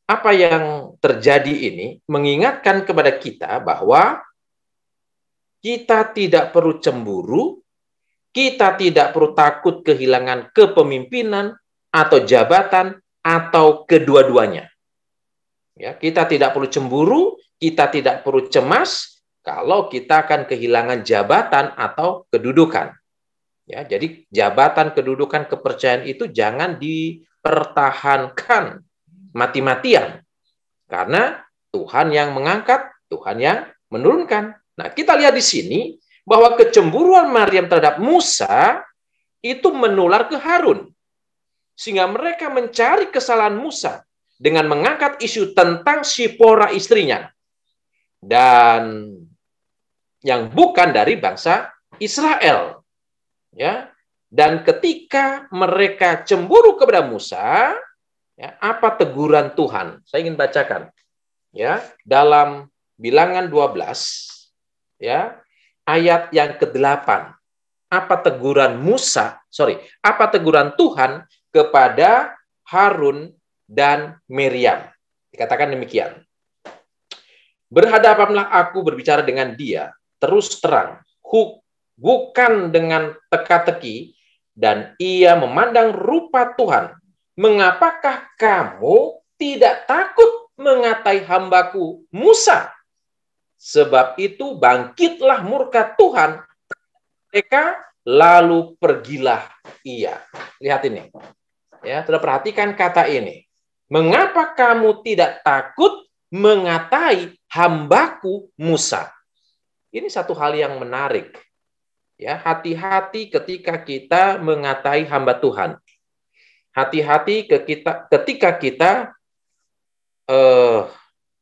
Speaker 3: apa yang terjadi ini mengingatkan kepada kita bahwa kita tidak perlu cemburu, kita tidak perlu takut kehilangan kepemimpinan atau jabatan atau kedua-duanya. Ya, kita tidak perlu cemburu, kita tidak perlu cemas kalau kita akan kehilangan jabatan atau kedudukan. Ya, jadi jabatan, kedudukan, kepercayaan itu jangan dipertahankan mati-matian. Karena Tuhan yang mengangkat, Tuhan yang menurunkan. Nah, kita lihat di sini bahwa kecemburuan Maryam terhadap Musa itu menular ke Harun. Sehingga mereka mencari kesalahan Musa dengan mengangkat isu tentang Sipora istrinya. Dan yang bukan dari bangsa Israel. Ya. Dan ketika mereka cemburu kepada Musa, ya, apa teguran Tuhan? Saya ingin bacakan. Ya, dalam Bilangan 12, ya, ayat yang ke-8. Apa teguran apa teguran Tuhan kepada Harun dan Miriam? Dikatakan demikian. Berhadapanlah aku berbicara dengan dia terus terang, bukan dengan teka-teki, dan ia memandang rupa Tuhan. Mengapakah kamu tidak takut mengatai hambaku Musa? Sebab itu bangkitlah murka Tuhan mereka, lalu pergilah ia. Lihat ini. Ya, sudah perhatikan kata ini. Mengapa kamu tidak takut mengatai hambaku Musa? Ini satu hal yang menarik. Ya, hati-hati ketika kita mengatai hamba Tuhan. Hati-hati ketika kita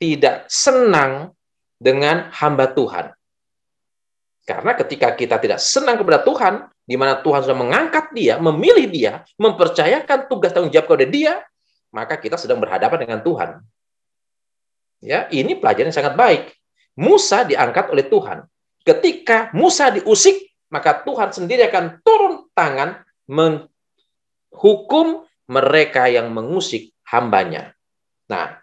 Speaker 3: tidak senang dengan hamba Tuhan. Karena ketika kita tidak senang kepada Tuhan, di mana Tuhan sudah mengangkat dia, memilih dia, mempercayakan tugas tanggung jawab kepada dia, maka kita sedang berhadapan dengan Tuhan. Ya, ini pelajaran yang sangat baik. Musa diangkat oleh Tuhan. Ketika Musa diusik, maka Tuhan sendiri akan turun tangan menghukum mereka yang mengusik hambanya. Nah,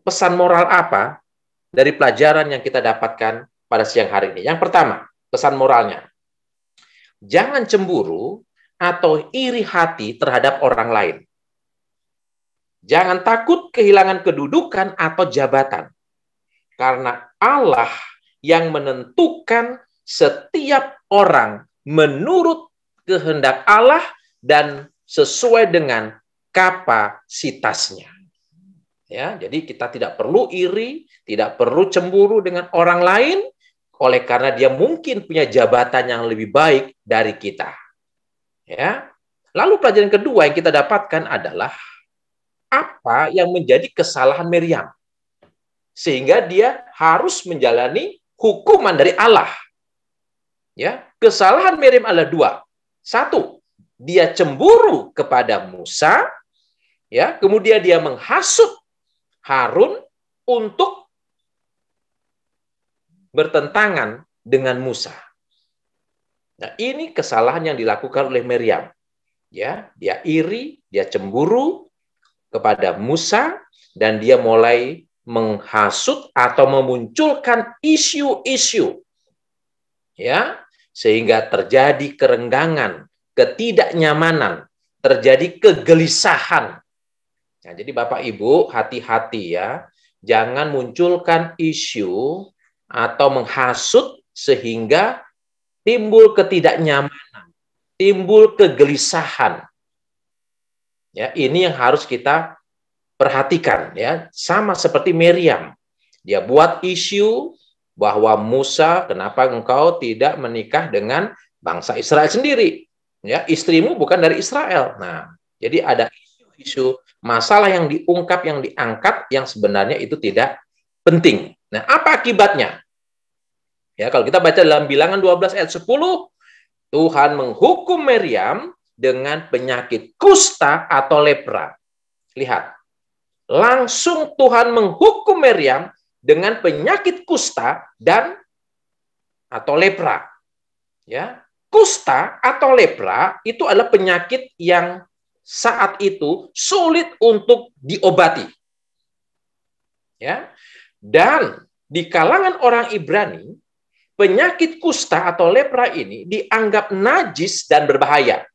Speaker 3: pesan moral apa dari pelajaran yang kita dapatkan pada siang hari ini? Yang pertama, pesan moralnya. Jangan cemburu atau iri hati terhadap orang lain. Jangan takut kehilangan kedudukan atau jabatan. Karena Allah yang menentukan setiap orang menurut kehendak Allah dan sesuai dengan kapasitasnya. Ya, jadi kita tidak perlu iri, tidak perlu cemburu dengan orang lain, oleh karena dia mungkin punya jabatan yang lebih baik dari kita. Ya. Lalu pelajaran kedua yang kita dapatkan adalah apa yang menjadi kesalahan Miriam, sehingga dia harus menjalani hukuman dari Allah. Ya, kesalahan Miriam adalah dua. Satu, dia cemburu kepada Musa, ya, kemudian dia menghasut Harun untuk bertentangan dengan Musa. Nah, ini kesalahan yang dilakukan oleh Miriam. Ya, dia iri, dia cemburu kepada Musa, dan dia mulai menghasut atau memunculkan isu-isu. Ya, sehingga terjadi kerenggangan, ketidaknyamanan, terjadi kegelisahan. Nah, jadi Bapak Ibu, hati-hati ya, jangan munculkan isu atau menghasut sehingga timbul ketidaknyamanan, timbul kegelisahan. Ya, ini yang harus kita perhatikan ya, sama seperti Miriam. Dia buat isu bahwa Musa, kenapa engkau tidak menikah dengan bangsa Israel sendiri? Ya, istrimu bukan dari Israel. Nah, jadi ada isu-isu masalah yang diungkap, yang diangkat, yang sebenarnya itu tidak penting. Nah, apa akibatnya? Ya, kalau kita baca dalam Bilangan 12 ayat 10, Tuhan menghukum Miriam dengan penyakit kusta atau lepra. Lihat, langsung Tuhan menghukum Miriam dengan penyakit kusta dan atau lepra. Ya, kusta atau lepra itu adalah penyakit yang saat itu sulit untuk diobati. Ya. Dan di kalangan orang Ibrani, penyakit kusta atau lepra ini dianggap najis dan berbahaya.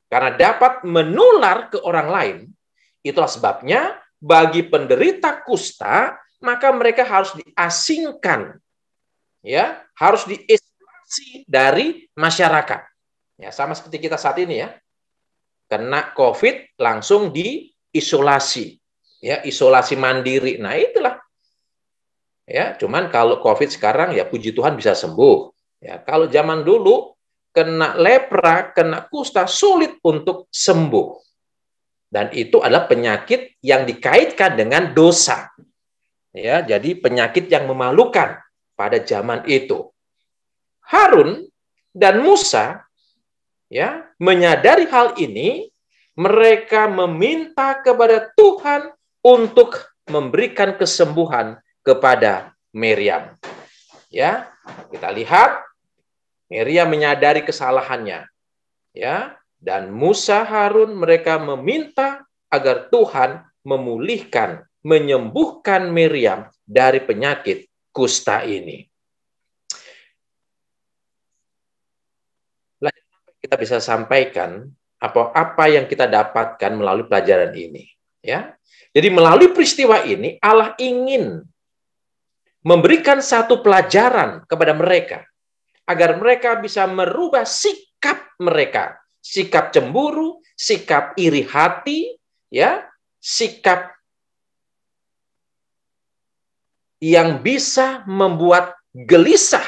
Speaker 3: Karena dapat menular ke orang lain. Itulah sebabnya bagi penderita kusta, maka mereka harus diasingkan. Ya, harus diisolasi dari masyarakat. Ya, sama seperti kita saat ini ya. Kena COVID langsung diisolasi. Ya, isolasi mandiri. Nah, itulah. Ya, cuman kalau COVID sekarang ya puji Tuhan bisa sembuh. Ya, kalau zaman dulu kena lepra, kena kusta sulit untuk sembuh. Dan itu adalah penyakit yang dikaitkan dengan dosa. Ya, jadi penyakit yang memalukan pada zaman itu. Harun dan Musa ya menyadari hal ini, mereka meminta kepada Tuhan untuk memberikan kesembuhan kepada Miriam. Ya, kita lihat Miriam menyadari kesalahannya. Ya, dan Musa, Harun mereka meminta agar Tuhan memulihkan, menyembuhkan Miriam dari penyakit kusta ini. Kita bisa sampaikan apa yang kita dapatkan melalui pelajaran ini. Ya, jadi melalui peristiwa ini Allah ingin memberikan satu pelajaran kepada mereka agar mereka bisa merubah sikap mereka, sikap cemburu, sikap iri hati, ya, sikap yang bisa membuat gelisah,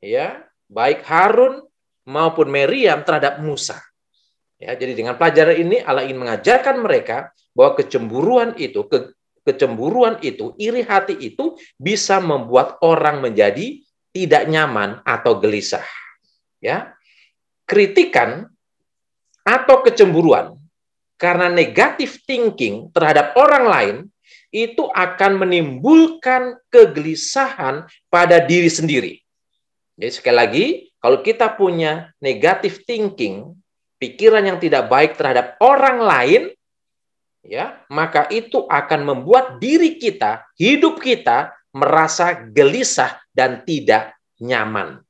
Speaker 3: ya, baik Harun maupun Miriam terhadap Musa. Ya, jadi dengan pelajaran ini Allah ingin mengajarkan mereka bahwa kecemburuan itu, iri hati itu bisa membuat orang menjadi tidak nyaman atau gelisah. Ya, kritikan atau kecemburuan karena negative thinking terhadap orang lain itu akan menimbulkan kegelisahan pada diri sendiri. Jadi sekali lagi, kalau kita punya negative thinking, pikiran yang tidak baik terhadap orang lain, ya, maka itu akan membuat diri kita, hidup kita merasa gelisah dan tidak nyaman.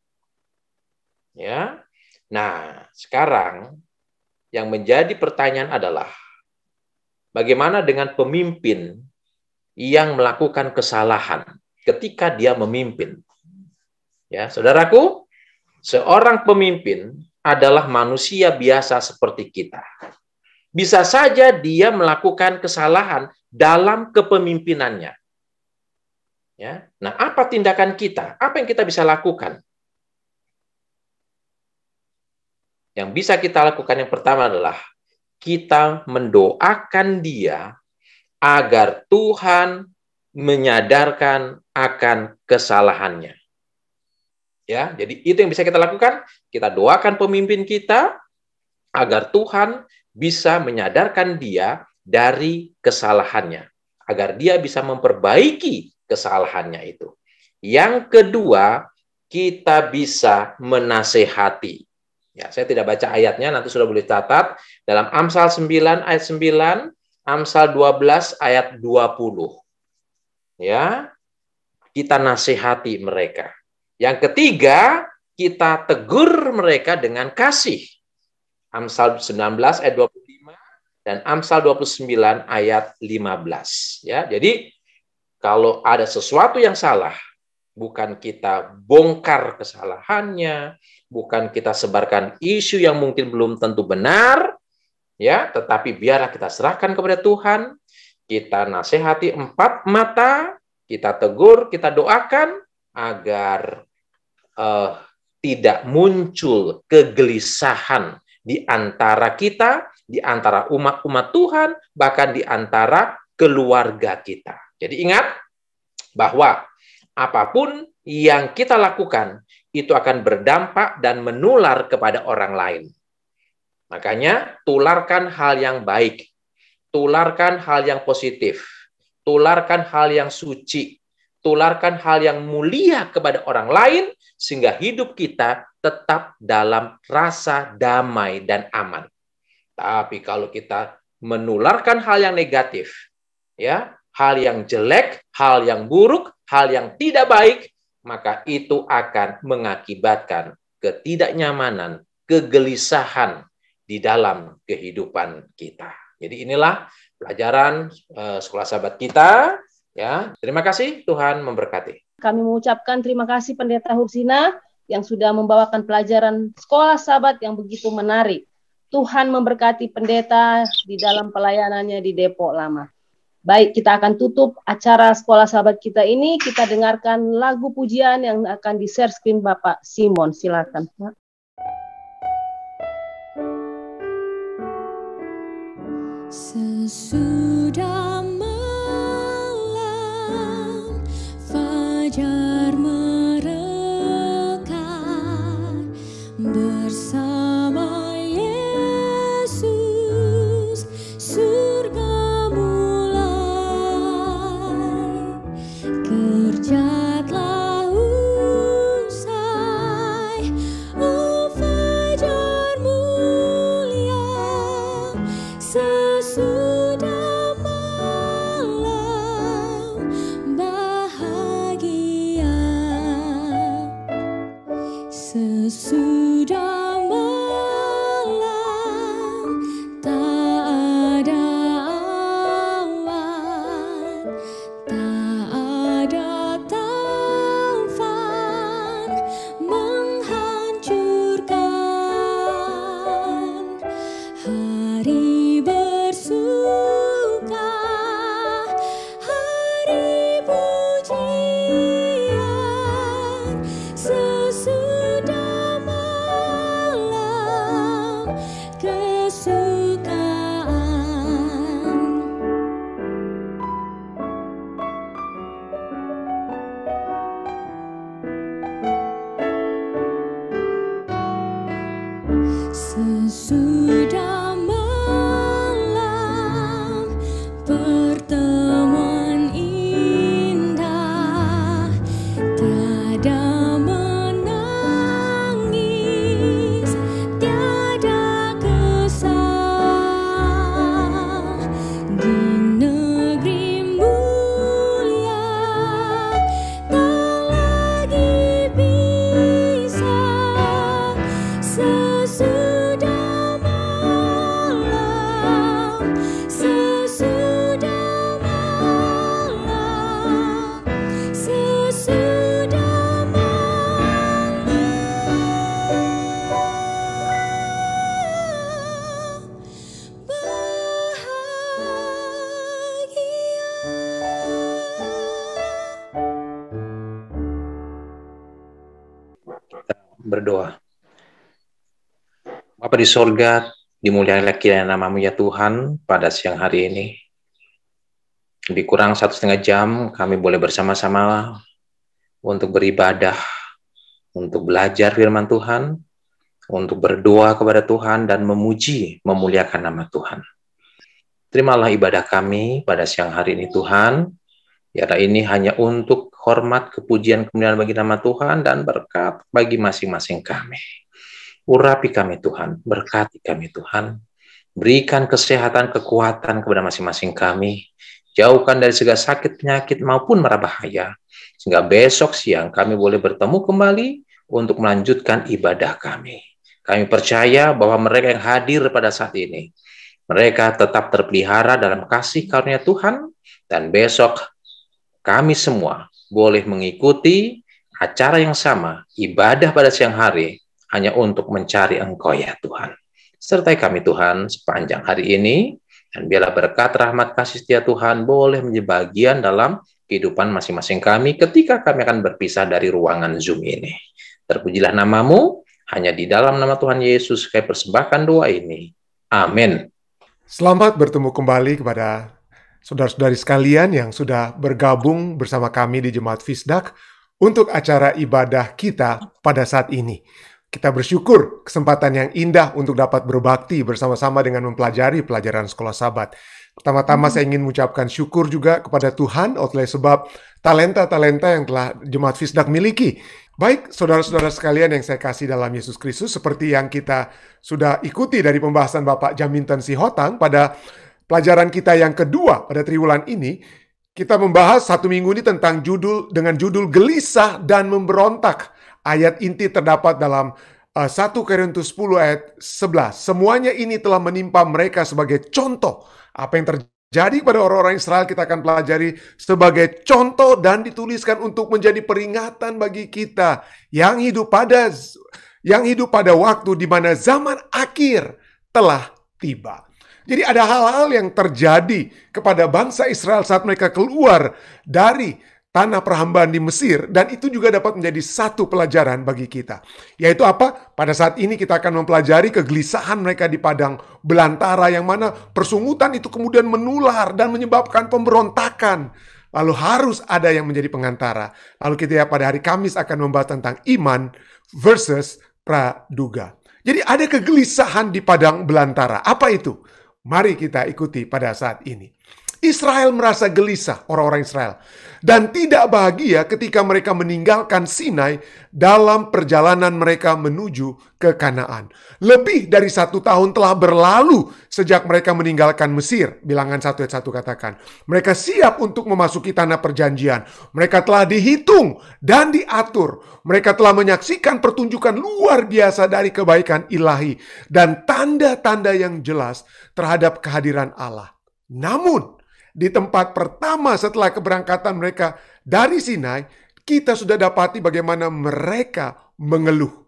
Speaker 3: Ya. Nah, sekarang yang menjadi pertanyaan adalah bagaimana dengan pemimpin yang melakukan kesalahan ketika dia memimpin? Ya, saudaraku, seorang pemimpin adalah manusia biasa seperti kita. Bisa saja dia melakukan kesalahan dalam kepemimpinannya. Ya. Nah, apa tindakan kita? Apa yang kita bisa lakukan? Yang bisa kita lakukan yang pertama adalah kita mendoakan dia agar Tuhan menyadarkan akan kesalahannya. Ya, jadi itu yang bisa kita lakukan. Kita doakan pemimpin kita agar Tuhan bisa menyadarkan dia dari kesalahannya, agar dia bisa memperbaiki kesalahannya itu. Yang kedua, kita bisa menasehati. Ya, saya tidak baca ayatnya, nanti sudah boleh catat. Dalam Amsal 9 ayat 9, Amsal 12 ayat 20. Ya, kita nasihati mereka. Yang ketiga, kita tegur mereka dengan kasih. Amsal 19 ayat 25 dan Amsal 29 ayat 15. Ya, jadi kalau ada sesuatu yang salah, bukan kita bongkar kesalahannya, bukan kita sebarkan isu yang mungkin belum tentu benar, ya, tetapi biarlah kita serahkan kepada Tuhan, kita nasihati 4 mata, kita tegur, kita doakan agar tidak muncul kegelisahan di antara kita, di antara umat-umat Tuhan, bahkan di antara keluarga kita. Jadi ingat bahwa apapun yang kita lakukan itu akan berdampak dan menular kepada orang lain. Makanya tularkan hal yang baik, tularkan hal yang positif, tularkan hal yang suci, tularkan hal yang mulia kepada orang lain sehingga hidup kita tetap dalam rasa damai dan aman. Tapi kalau kita menularkan hal yang negatif, ya, hal yang jelek, hal yang buruk, hal yang tidak baik, maka itu akan mengakibatkan ketidaknyamanan, kegelisahan di dalam kehidupan kita. Jadi inilah pelajaran Sekolah Sahabat kita. Ya, terima kasih, Tuhan memberkati.
Speaker 1: Kami mengucapkan terima kasih Pendeta Hursina yang sudah membawakan pelajaran Sekolah Sahabat yang begitu menarik. Tuhan memberkati pendeta di dalam pelayanannya di Depok Lama. Baik, kita akan tutup acara Sekolah Sahabat kita ini. Kita dengarkan lagu pujian yang akan di-share screen Bapak Simon. Silakan, Pak.
Speaker 4: Sesudah malam fajar mereka Sesudah malam pertemuan indah, tiada menangis, tiada kesal. Di negeri mulia tak lagi bisa. Sesudah malam, sesudah malam, sesudah malam,
Speaker 3: Berdoa. Bapa di sorga, dimuliailah kiranya namamu ya Tuhan pada siang hari ini. Lebih kurang 1,5 jam kami boleh bersama-sama untuk beribadah, untuk belajar firman Tuhan, untuk berdoa kepada Tuhan dan memuji, memuliakan nama Tuhan. Terimalah ibadah kami pada siang hari ini Tuhan. Ya, ini hanya untuk hormat, kepujian, kemuliaan bagi nama Tuhan dan berkat bagi masing-masing kami. Urapi kami Tuhan, berkati kami Tuhan. Berikan kesehatan, kekuatan kepada masing-masing kami. Jauhkan dari segala sakit, penyakit maupun mara bahaya. Sehingga besok siang kami boleh bertemu kembali untuk melanjutkan ibadah kami. Kami percaya bahwa mereka yang hadir pada saat ini, mereka tetap terpelihara dalam kasih karunia Tuhan, dan besok kami semua boleh mengikuti acara yang sama, ibadah pada siang hari, hanya untuk mencari Engkau ya Tuhan. Sertai kami Tuhan sepanjang hari ini, dan biarlah berkat rahmat kasih setia Tuhan boleh menjadi bagian dalam kehidupan masing-masing kami ketika kami akan berpisah dari ruangan Zoom ini. Terpujilah namamu, hanya di dalam nama Tuhan Yesus kami persembahkan doa ini. Amin.
Speaker 5: Selamat bertemu kembali kepada saudara-saudari sekalian yang sudah bergabung bersama kami di Jemaat Fisdak untuk acara ibadah kita pada saat ini. Kita bersyukur kesempatan yang indah untuk dapat berbakti bersama-sama dengan mempelajari pelajaran Sekolah Sabat. Pertama-tama saya ingin mengucapkan syukur juga kepada Tuhan oleh sebab talenta-talenta yang telah Jemaat Fisdak miliki. Baik, saudara-saudara sekalian yang saya kasih dalam Yesus Kristus, seperti yang kita sudah ikuti dari pembahasan Bapak Jaminten Sihotang pada pelajaran kita yang kedua pada triwulan ini, kita membahas satu minggu ini tentang dengan judul gelisah dan memberontak. Ayat inti terdapat dalam 1 Korintus 10 ayat 11. Semuanya ini telah menimpa mereka sebagai contoh. Apa yang terjadi pada orang-orang Israel kita akan pelajari sebagai contoh dan dituliskan untuk menjadi peringatan bagi kita yang hidup pada waktu di mana zaman akhir telah tiba. Jadi ada hal-hal yang terjadi kepada bangsa Israel saat mereka keluar dari tanah perhambaan di Mesir, dan itu juga dapat menjadi satu pelajaran bagi kita. Yaitu apa? Pada saat ini kita akan mempelajari kegelisahan mereka di padang belantara, yang mana persungutan itu kemudian menular dan menyebabkan pemberontakan. Lalu harus ada yang menjadi pengantara. Lalu kita pada hari Kamis akan membahas tentang iman versus praduga. Jadi ada kegelisahan di padang belantara. Apa itu? Mari kita ikuti pada saat ini. Israel merasa gelisah, orang-orang Israel, dan tidak bahagia ketika mereka meninggalkan Sinai dalam perjalanan mereka menuju ke Kanaan. Lebih dari 1 tahun telah berlalu sejak mereka meninggalkan Mesir. Bilangan 1 ayat 1 katakan, mereka siap untuk memasuki tanah perjanjian. Mereka telah dihitung dan diatur. Mereka telah menyaksikan pertunjukan luar biasa dari kebaikan ilahi dan tanda-tanda yang jelas terhadap kehadiran Allah. Namun, di tempat pertama setelah keberangkatan mereka dari Sinai, kita sudah dapati bagaimana mereka mengeluh.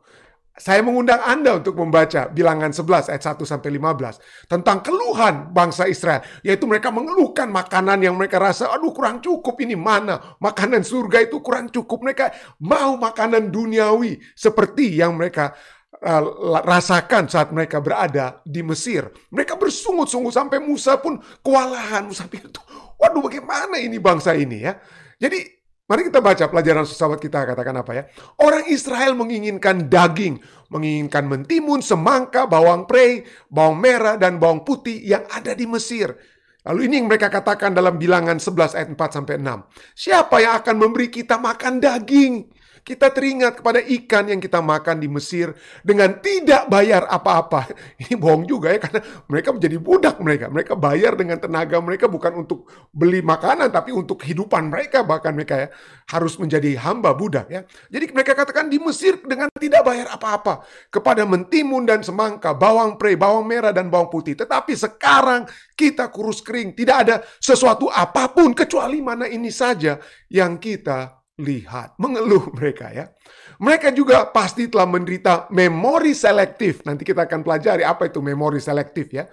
Speaker 5: Saya mengundang Anda untuk membaca Bilangan 11 ayat 1-15 tentang keluhan bangsa Israel, yaitu mereka mengeluhkan makanan yang mereka rasa, aduh kurang cukup, ini mana makanan surga itu kurang cukup. Mereka mau makanan duniawi seperti yang mereka rasakan saat mereka berada di Mesir. Mereka bersungut-sungut sampai Musa pun kewalahan. Musa pikir, waduh bagaimana ini bangsa ini ya. Jadi Mari kita baca pelajaran sahabat kita, katakan apa ya? Orang Israel menginginkan daging, menginginkan mentimun, semangka, bawang prei, bawang merah, dan bawang putih yang ada di Mesir. Lalu ini yang mereka katakan dalam Bilangan 11 ayat 4-6. Siapa yang akan memberi kita makan daging? Kita teringat kepada ikan yang kita makan di Mesir dengan tidak bayar apa-apa. Ini bohong juga ya, karena mereka menjadi budak mereka. Mereka bayar dengan tenaga mereka bukan untuk beli makanan, tapi untuk kehidupan mereka. Bahkan mereka ya harus menjadi hamba budak ya. Jadi mereka katakan di Mesir dengan tidak bayar apa-apa. Kepada mentimun dan semangka, bawang prei, bawang merah dan bawang putih. Tetapi sekarang kita kurus kering. Tidak ada sesuatu apapun kecuali mana ini saja yang kita lihat. Mengeluh mereka ya. Mereka juga pasti telah menderita memori selektif. Nanti kita akan pelajari apa itu memori selektif ya.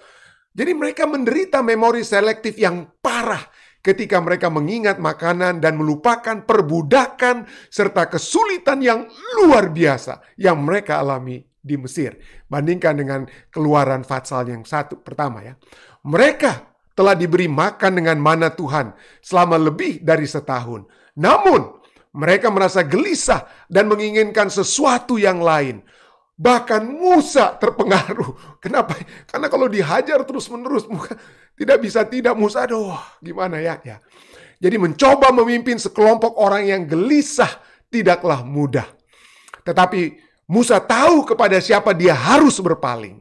Speaker 5: Jadi mereka menderita memori selektif yang parah ketika mereka mengingat makanan dan melupakan perbudakan serta kesulitan yang luar biasa yang mereka alami di Mesir. Bandingkan dengan Keluaran Fatsal yang pertama ya. Mereka telah diberi makan dengan mana Tuhan selama lebih dari setahun. Namun mereka merasa gelisah dan menginginkan sesuatu yang lain. Bahkan Musa terpengaruh. Kenapa? Karena kalau dihajar terus-menerus, tidak bisa tidak Musa. Aduh, gimana ya? Jadi mencoba memimpin sekelompok orang yang gelisah tidaklah mudah. Tetapi Musa tahu kepada siapa dia harus berpaling.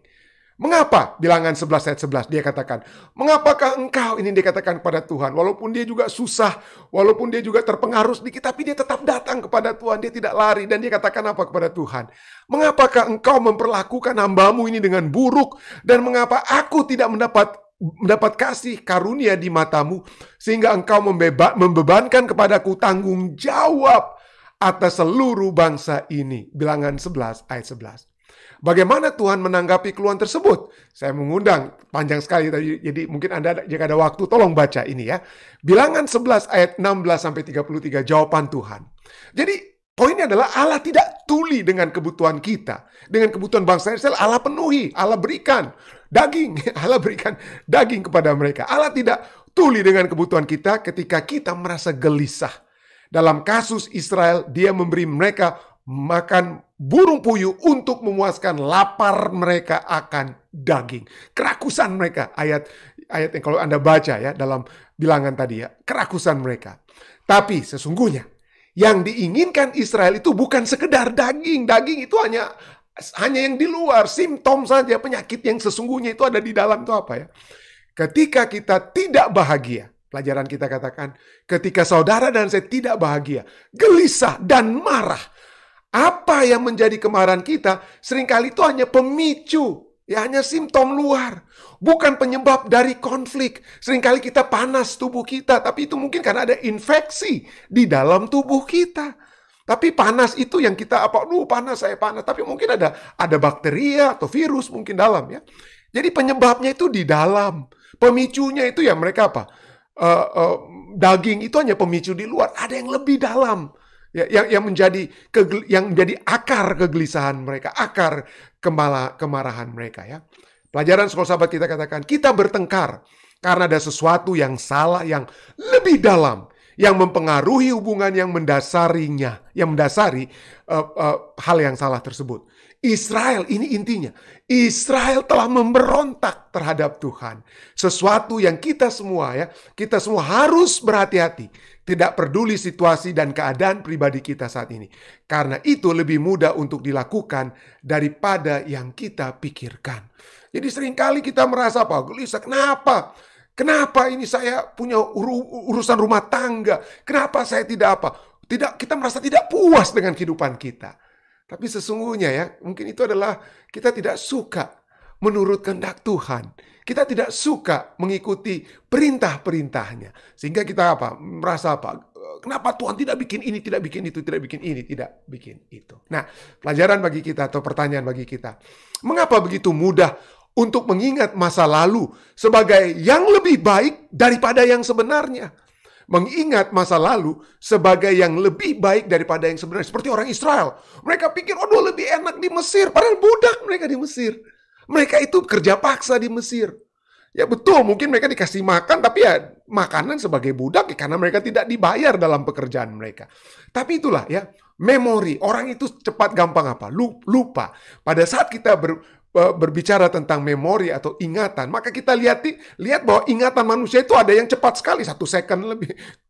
Speaker 5: Mengapa? Bilangan 11 ayat 11 dia katakan, mengapakah engkau, ini dia katakan kepada Tuhan, walaupun dia juga susah, walaupun dia juga terpengaruh sedikit, tapi dia tetap datang kepada Tuhan, dia tidak lari, dan dia katakan apa kepada Tuhan? Mengapakah engkau memperlakukan hambamu ini dengan buruk, dan mengapa aku tidak mendapat kasih karunia di matamu, sehingga engkau membebankan kepadaku tanggung jawab atas seluruh bangsa ini. Bilangan 11 ayat 11. Bagaimana Tuhan menanggapi keluhan tersebut? Saya mengundang, panjang sekali tadi, jadi mungkin Anda jika ada waktu tolong baca ini ya. Bilangan 11 ayat 16-33 jawaban Tuhan. Jadi poinnya adalah Allah tidak tuli dengan kebutuhan kita. Dengan kebutuhan bangsa Israel Allah penuhi, Allah berikan daging, Allah berikan daging kepada mereka. Allah tidak tuli dengan kebutuhan kita ketika kita merasa gelisah. Dalam kasus Israel, dia memberi mereka makan burung puyuh untuk memuaskan lapar mereka akan daging. Kerakusan mereka, ayat yang kalau Anda baca ya dalam bilangan tadi ya, kerakusan mereka. Tapi sesungguhnya yang diinginkan Israel itu bukan sekedar daging. Daging itu hanya yang di luar, simptom saja. Penyakit yang sesungguhnya itu ada di dalam itu apa ya? Ketika kita tidak bahagia, pelajaran kita katakan, ketika saudara dan saya tidak bahagia, gelisah dan marah, apa yang menjadi kemarahan kita seringkali itu hanya pemicu, ya hanya simptom luar, bukan penyebab dari konflik. Seringkali kita panas tubuh kita, tapi itu mungkin karena ada infeksi di dalam tubuh kita. Tapi panas itu yang kita panas, saya panas, tapi mungkin ada bakteri atau virus mungkin dalam ya. Jadi penyebabnya itu di dalam, pemicunya itu ya mereka daging itu hanya pemicu di luar, ada yang lebih dalam. Yang menjadi akar kegelisahan mereka, akar kemarahan mereka ya. Pelajaran sekolah sahabat kita katakan, kita bertengkar karena ada sesuatu yang salah yang lebih dalam yang mempengaruhi hubungan yang mendasarinya, yang mendasari hal yang salah tersebut. Israel, ini intinya, Israel telah memberontak terhadap Tuhan. Sesuatu yang kita semua harus berhati-hati. Tidak peduli situasi dan keadaan pribadi kita saat ini. Karena itu lebih mudah untuk dilakukan daripada yang kita pikirkan. Jadi seringkali kita merasa gelisah. Kenapa? Kenapa ini saya punya urusan rumah tangga? Kenapa saya tidak kita merasa tidak puas dengan kehidupan kita. Tapi sesungguhnya ya, mungkin itu adalah kita tidak suka menurut kehendak Tuhan. Kita tidak suka mengikuti perintah-perintahnya. Sehingga kita merasa kenapa Tuhan tidak bikin ini, tidak bikin itu, tidak bikin ini, tidak bikin itu. Nah, pelajaran bagi kita atau pertanyaan bagi kita. Mengapa begitu mudah untuk mengingat masa lalu sebagai yang lebih baik daripada yang sebenarnya? Mengingat masa lalu sebagai yang lebih baik daripada yang sebenarnya. Seperti orang Israel. Mereka pikir, lebih enak di Mesir. Padahal budak mereka di Mesir. Mereka itu kerja paksa di Mesir. Ya betul, mungkin mereka dikasih makan, tapi ya makanan sebagai budak ya, karena mereka tidak dibayar dalam pekerjaan mereka. Tapi itulah ya, memori. Orang itu cepat gampang apa? Lupa. Pada saat kita berbicara tentang memori atau ingatan, maka kita lihat bahwa ingatan manusia itu ada yang cepat sekali, 1 second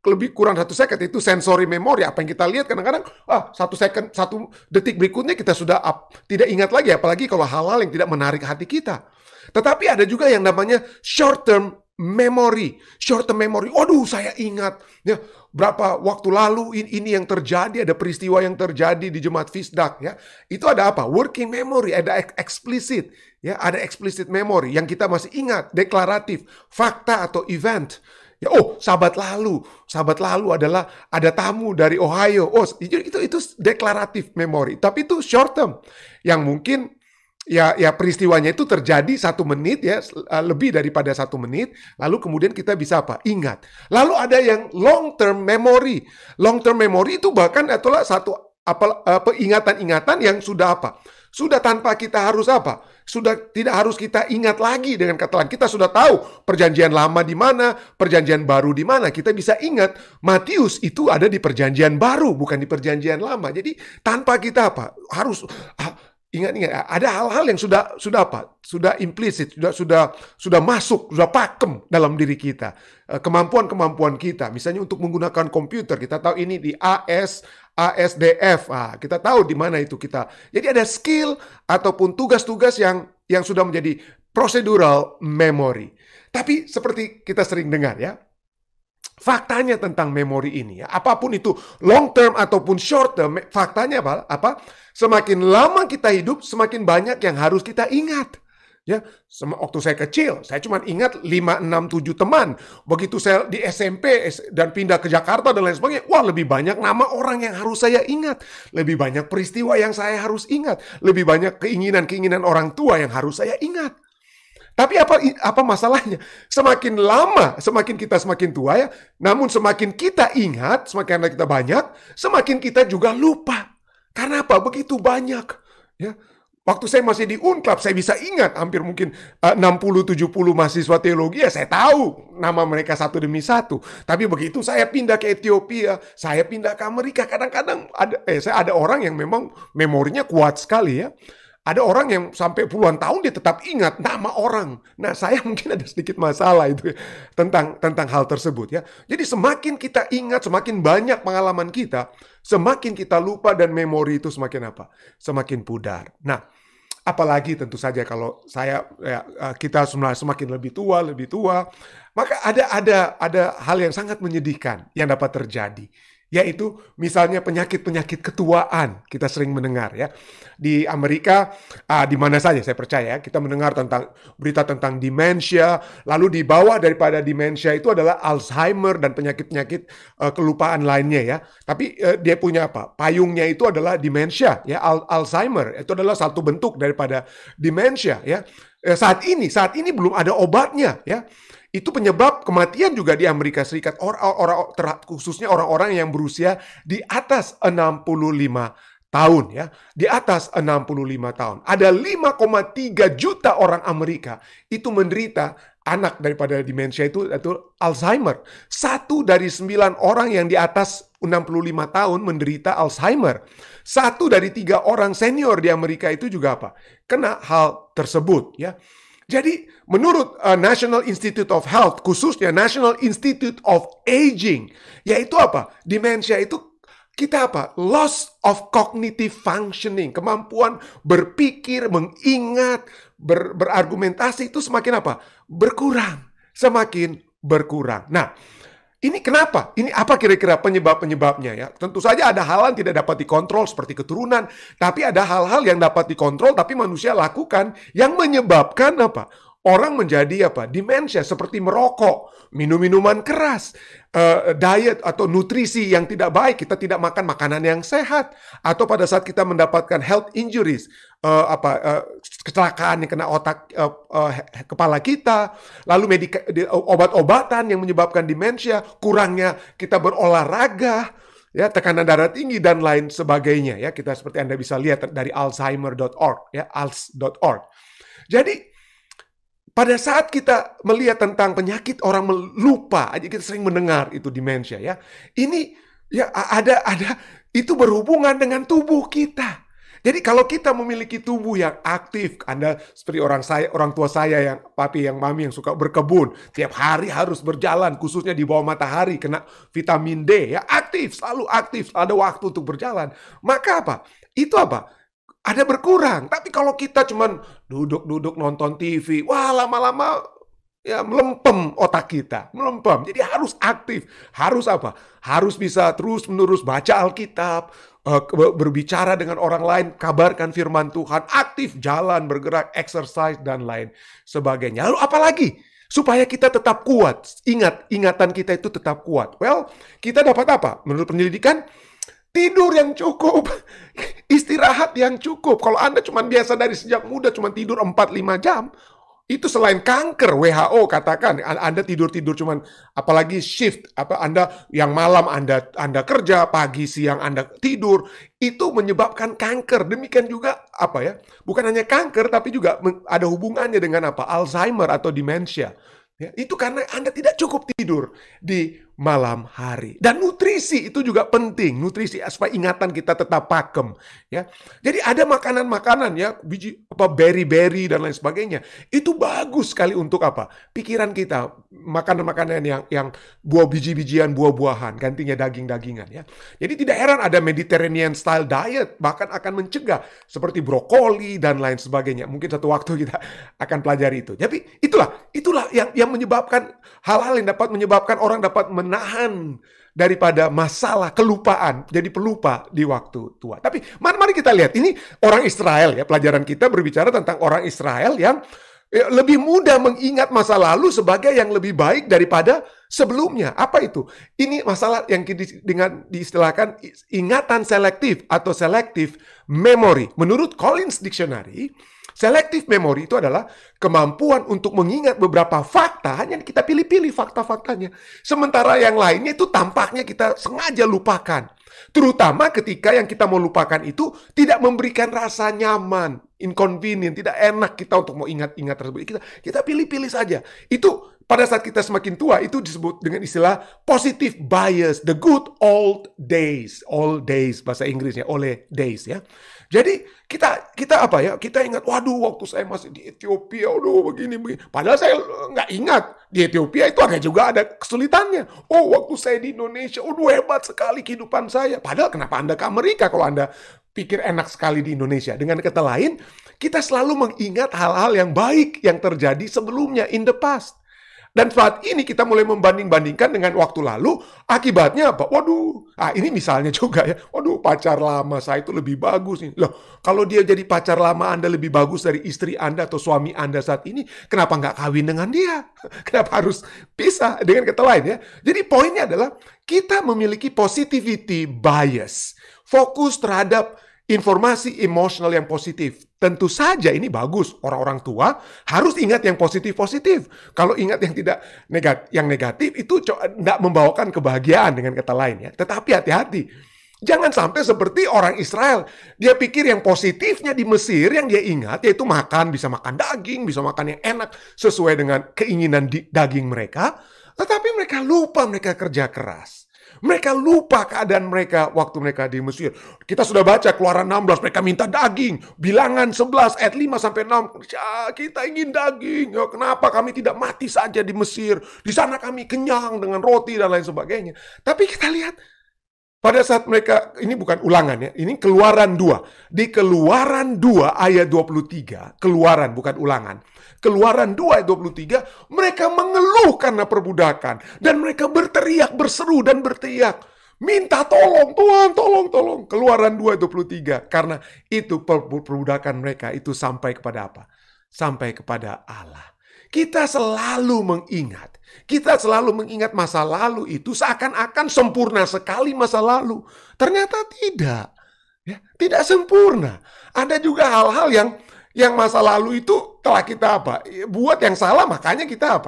Speaker 5: lebih kurang 1 second, itu sensory memory. Apa yang kita lihat kadang-kadang 1 second, 1 detik berikutnya kita sudah tidak ingat lagi, apalagi kalau hal-hal yang tidak menarik hati kita. Tetapi ada juga yang namanya short term memory. Short term memory. Waduh, saya ingat ya, berapa waktu lalu ini yang terjadi, ada peristiwa yang terjadi di Jemaat Fisdak ya. Itu ada apa? Working memory, ada explicit ya, ada explicit memory yang kita masih ingat, deklaratif, fakta atau event. Ya, sahabat lalu adalah ada tamu dari Ohio. Itu deklaratif memory. Tapi itu short term yang mungkin ya peristiwanya itu terjadi 1 menit ya, lebih daripada 1 menit, lalu kemudian kita bisa apa? Ingat. Lalu ada yang long term memory. Long term memory itu bahkan adalah ingatan-ingatan yang sudah apa? Sudah tanpa kita harus apa? Sudah tidak harus kita ingat lagi dengan kata lain. Kita sudah tahu perjanjian lama di mana, perjanjian baru di mana. Kita bisa ingat Matius itu ada di perjanjian baru, bukan di perjanjian lama. Jadi tanpa kita apa? Harus ingat, ada hal-hal yang sudah apa? Sudah implisit, sudah masuk, sudah pakem dalam diri kita. Kemampuan-kemampuan kita, misalnya untuk menggunakan komputer, kita tahu ini di ASDF. Kita tahu di mana itu kita. Jadi ada skill ataupun tugas-tugas yang sudah menjadi procedural memory. Tapi seperti kita sering dengar ya, faktanya tentang memori ini ya, apapun itu long term ataupun short term, faktanya apa? Semakin lama kita hidup, semakin banyak yang harus kita ingat. Ya, waktu saya kecil, saya cuma ingat 5, 6, 7 teman. Begitu saya di SMP dan pindah ke Jakarta dan lain sebagainya, wah lebih banyak nama orang yang harus saya ingat. Lebih banyak peristiwa yang saya harus ingat. Lebih banyak keinginan-keinginan orang tua yang harus saya ingat. Tapi apa masalahnya? Semakin lama, semakin kita semakin tua ya, namun semakin kita ingat, semakin kita banyak, semakin kita juga lupa. Karena apa? Begitu banyak. Ya. Waktu saya masih di Unclub, saya bisa ingat hampir mungkin 60-70 mahasiswa teologi, ya saya tahu nama mereka satu demi satu. Tapi begitu saya pindah ke Ethiopia, saya pindah ke Amerika, kadang-kadang saya ada orang yang memang memorinya kuat sekali ya. Ada orang yang sampai puluhan tahun dia tetap ingat nama orang. Nah, saya mungkin ada sedikit masalah itu tentang hal tersebut ya. Jadi semakin kita ingat, semakin banyak pengalaman kita, semakin kita lupa dan memori itu semakin apa? Semakin pudar. Nah, apalagi tentu saja kalau kita semakin lebih tua, maka ada hal yang sangat menyedihkan yang dapat terjadi. Yaitu misalnya penyakit-penyakit ketuaan, kita sering mendengar ya. Di Amerika, di mana saja saya percaya, kita mendengar tentang berita tentang demensia, lalu di bawah daripada demensia itu adalah Alzheimer dan penyakit-penyakit kelupaan lainnya ya. Tapi dia punya apa? Payungnya itu adalah demensia ya, Alzheimer. Itu adalah satu bentuk daripada demensia ya. Saat ini belum ada obatnya ya. Itu penyebab kematian juga di Amerika Serikat, khususnya orang-orang yang berusia di atas 65 tahun ya. Di atas 65 tahun. Ada 5,3 juta orang Amerika itu menderita anak daripada demensia itu Alzheimer. 1 dari 9 orang yang di atas 65 tahun menderita Alzheimer. 1 dari 3 orang senior di Amerika itu juga apa? Kena hal tersebut ya. Jadi menurut National Institute of Health, khususnya National Institute of Aging, yaitu apa? Demensia itu kita apa? Loss of cognitive functioning, kemampuan berpikir, mengingat, berargumentasi itu semakin apa? Berkurang, semakin berkurang. Nah, ini kenapa? Ini apa kira-kira penyebab-penyebabnya ya? Tentu saja ada hal yang tidak dapat dikontrol seperti keturunan, tapi ada hal-hal yang dapat dikontrol tapi manusia lakukan yang menyebabkan apa? Orang menjadi apa? Demensia, seperti merokok, minum-minuman keras, diet atau nutrisi yang tidak baik, kita tidak makan makanan yang sehat, atau pada saat kita mendapatkan health injuries, kecelakaan yang kena otak kepala kita, lalu obat-obatan yang menyebabkan demensia, kurangnya kita berolahraga, ya, tekanan darah tinggi dan lain sebagainya ya. Kita seperti Anda bisa lihat dari alzheimer.org ya, als.org. Jadi pada saat kita melihat tentang penyakit orang lupa, aja kita sering mendengar itu demensia ya. Ini ya ada itu berhubungan dengan tubuh kita. Jadi kalau kita memiliki tubuh yang aktif, Anda seperti orang tua saya yang papi, yang mami yang suka berkebun, tiap hari harus berjalan, khususnya di bawah matahari, kena vitamin D, ya aktif, selalu aktif, ada waktu untuk berjalan. Maka apa? Itu apa? Ada berkurang. Tapi kalau kita cuman duduk-duduk nonton TV, wah lama-lama ya melempem otak kita, melempem. Jadi harus aktif. Harus apa? Harus bisa terus-menerus baca Alkitab, berbicara dengan orang lain, kabarkan firman Tuhan, aktif, jalan, bergerak, exercise, dan lain sebagainya. Lalu apalagi? Supaya kita tetap kuat. Ingatan kita itu tetap kuat. Well, kita dapat apa? Menurut penyelidikan, tidur yang cukup, istirahat yang cukup. Kalau Anda cuma biasa dari sejak muda cuma tidur 4-5 jam, itu selain kanker, WHO katakan Anda tidur cuma, apalagi shift, Anda yang malam Anda kerja, pagi siang Anda tidur, itu menyebabkan kanker. Demikian juga bukan hanya kanker tapi juga ada hubungannya dengan Alzheimer atau demensia. Ya, itu karena Anda tidak cukup tidur di malam hari. Dan nutrisi itu juga penting. Nutrisi supaya ingatan kita tetap pakem. Ya. Jadi ada makanan-makanan ya, biji berry-berry dan lain sebagainya. Itu bagus sekali untuk pikiran kita. Makanan-makanan yang buah biji-bijian, buah-buahan, gantinya daging-dagingan ya. Jadi tidak heran ada Mediterranean style diet, bahkan akan mencegah seperti brokoli dan lain sebagainya. Mungkin satu waktu kita akan pelajari itu. Jadi itulah yang menyebabkan hal-hal yang dapat menyebabkan orang dapat menahan daripada masalah kelupaan, jadi pelupa di waktu tua. Tapi mari kita lihat, ini orang Israel ya, pelajaran kita berbicara tentang orang Israel yang lebih mudah mengingat masa lalu sebagai yang lebih baik daripada sebelumnya. Apa itu? Ini masalah yang diistilahkan ingatan selektif atau selective memory. Menurut Collins Dictionary, selective memory itu adalah kemampuan untuk mengingat beberapa fakta, hanya kita pilih-pilih fakta-faktanya. Sementara yang lainnya itu tampaknya kita sengaja lupakan. Terutama ketika yang kita mau lupakan itu tidak memberikan rasa nyaman, inconvenient, tidak enak kita untuk mau ingat-ingat tersebut. Kita pilih-pilih saja. Itu pada saat kita semakin tua, itu disebut dengan istilah positive bias, the good old days bahasa Inggrisnya, old days ya. Jadi kita ingat, waduh waktu saya masih di Ethiopia, begini. Padahal saya nggak ingat, di Ethiopia itu juga ada kesulitannya. Oh, waktu saya di Indonesia, hebat sekali kehidupan saya. Padahal kenapa Anda ke Amerika kalau Anda pikir enak sekali di Indonesia? Dengan kata lain, kita selalu mengingat hal-hal yang baik yang terjadi sebelumnya, in the past. Dan saat ini kita mulai membanding-bandingkan dengan waktu lalu, akibatnya apa? Ini misalnya juga ya, pacar lama saya itu lebih bagus nih. Loh, kalau dia jadi pacar lama Anda lebih bagus dari istri Anda atau suami Anda saat ini, kenapa nggak kawin dengan dia? Kenapa harus pisah? Dengan kata lain ya. Jadi poinnya adalah, kita memiliki positivity bias. Fokus terhadap informasi emosional yang positif. Tentu saja ini bagus. Orang-orang tua harus ingat yang positif-positif. Kalau ingat yang negatif itu tidak membawakan kebahagiaan, dengan kata lain ya. Tetapi hati-hati. Jangan sampai seperti orang Israel. Dia pikir yang positifnya di Mesir yang dia ingat yaitu bisa makan daging, bisa makan yang enak sesuai dengan keinginan daging mereka. Tetapi mereka lupa mereka kerja keras. Mereka lupa keadaan mereka waktu mereka di Mesir. Kita sudah baca Keluaran 16, mereka minta daging. Bilangan 11 ayat 5-6. Kita ingin daging. Kenapa kami tidak mati saja di Mesir? Di sana kami kenyang dengan roti dan lain sebagainya. Tapi kita lihat, pada saat mereka, ini bukan ulangan ya, ini Keluaran 2. Di Keluaran 2 ayat 23, Keluaran bukan ulangan. Keluaran 2 ayat 23, mereka mengeluh karena perbudakan. Dan mereka berteriak, berseru dan berteriak. Minta tolong, Tuhan, tolong. Keluaran 2 ayat 23. Karena itu perbudakan mereka itu sampai kepada apa? Sampai kepada Allah. Kita selalu mengingat masa lalu itu seakan-akan sempurna sekali masa lalu. Ternyata tidak. Ya, tidak sempurna. Ada juga hal-hal yang masa lalu itu telah kita buat yang salah, makanya kita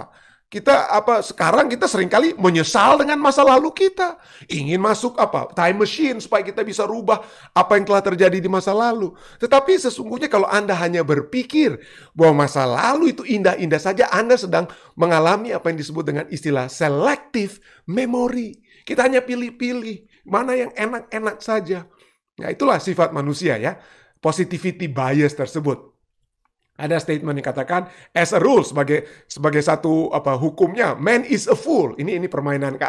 Speaker 5: Sekarang kita seringkali menyesal dengan masa lalu kita. Ingin masuk time machine supaya kita bisa rubah apa yang telah terjadi di masa lalu. Tetapi sesungguhnya kalau Anda hanya berpikir bahwa masa lalu itu indah-indah saja, Anda sedang mengalami apa yang disebut dengan istilah selective memory. Kita hanya pilih-pilih mana yang enak-enak saja. Nah, itulah sifat manusia ya. Positivity bias tersebut. Ada statement yang katakan as a rule sebagai satu hukumnya, man is a fool. Ini permainan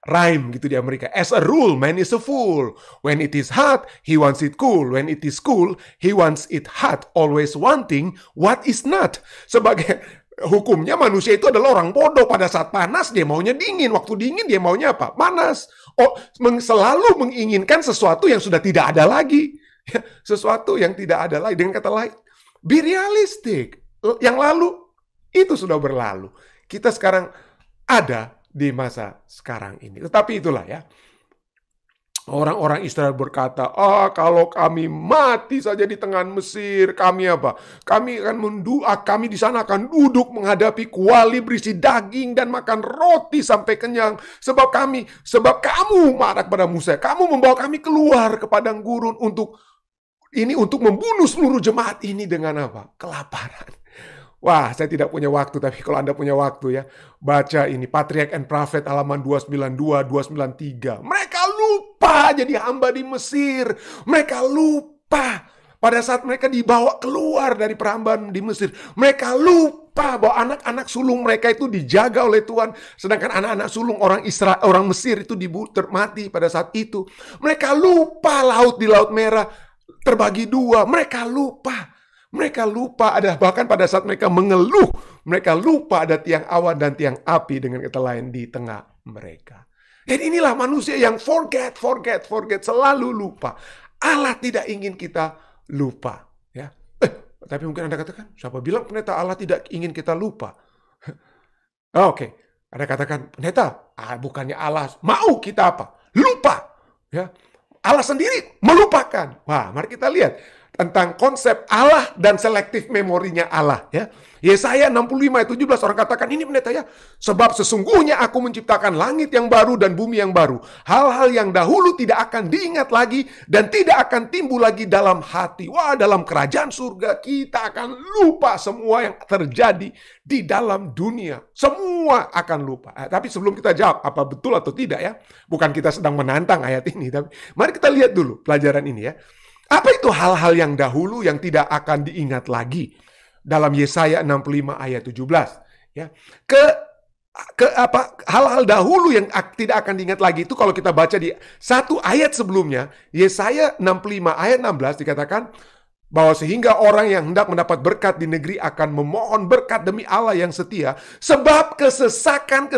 Speaker 5: rhyme gitu di Amerika. As a rule, man is a fool. When it is hot, he wants it cool. When it is cool, he wants it hot. Always wanting what is not. Sebagai hukumnya manusia itu adalah orang bodoh. Pada saat panas dia maunya dingin, waktu dingin dia maunya panas. Selalu menginginkan sesuatu yang sudah tidak ada lagi. Sesuatu yang tidak ada lagi. Dengan kata lain, be realistic. Yang lalu, itu sudah berlalu. Kita sekarang ada di masa sekarang ini. Tetapi itulah ya. Orang-orang Israel berkata, kalau kami mati saja di tengah Mesir, kami kami di sana akan duduk menghadapi kuali berisi daging dan makan roti sampai kenyang. Sebab kamu marah kepada Musa. Kamu membawa kami keluar ke padang gurun untuk membunuh seluruh jemaat ini dengan kelaparan. Wah, saya tidak punya waktu, tapi kalau Anda punya waktu ya, baca ini Patriarch and Prophet halaman 292, 293. Mereka lupa jadi hamba di Mesir. Mereka lupa pada saat mereka dibawa keluar dari perhambaan di Mesir. Mereka lupa bahwa anak-anak sulung mereka itu dijaga oleh Tuhan, sedangkan anak-anak sulung orang Mesir itu mati pada saat itu. Mereka lupa laut di Laut Merah terbagi dua. Mereka lupa ada, bahkan pada saat mereka mengeluh, mereka lupa ada tiang awan dan tiang api dengan kata lain di tengah mereka. Dan inilah manusia yang forget, selalu lupa. Allah tidak ingin kita lupa, ya. Tapi mungkin Anda katakan, siapa bilang pendeta Allah tidak ingin kita lupa? Oke. Anda katakan, pendeta, bukannya Allah mau kita lupa, ya. Allah sendiri melupakan. Wah, mari kita lihat tentang konsep Allah dan selektif memorinya Allah. Ya. Yesaya 65 ayat 17 orang katakan, ini pendeta ya, sebab sesungguhnya aku menciptakan langit yang baru dan bumi yang baru. Hal-hal yang dahulu tidak akan diingat lagi dan tidak akan timbul lagi dalam hati. Wah, dalam kerajaan surga kita akan lupa semua yang terjadi di dalam dunia. Semua akan lupa. Tapi sebelum kita jawab apa betul atau tidak ya, bukan kita sedang menantang ayat ini, tapi mari kita lihat dulu pelajaran ini ya. Apa itu hal-hal yang dahulu yang tidak akan diingat lagi? Dalam Yesaya 65 ayat 17 ya. Hal-hal dahulu yang tidak akan diingat lagi itu kalau kita baca di satu ayat sebelumnya, Yesaya 65 ayat 16 dikatakan bahwa sehingga orang yang hendak mendapat berkat di negeri akan memohon berkat demi Allah yang setia, sebab kesesakan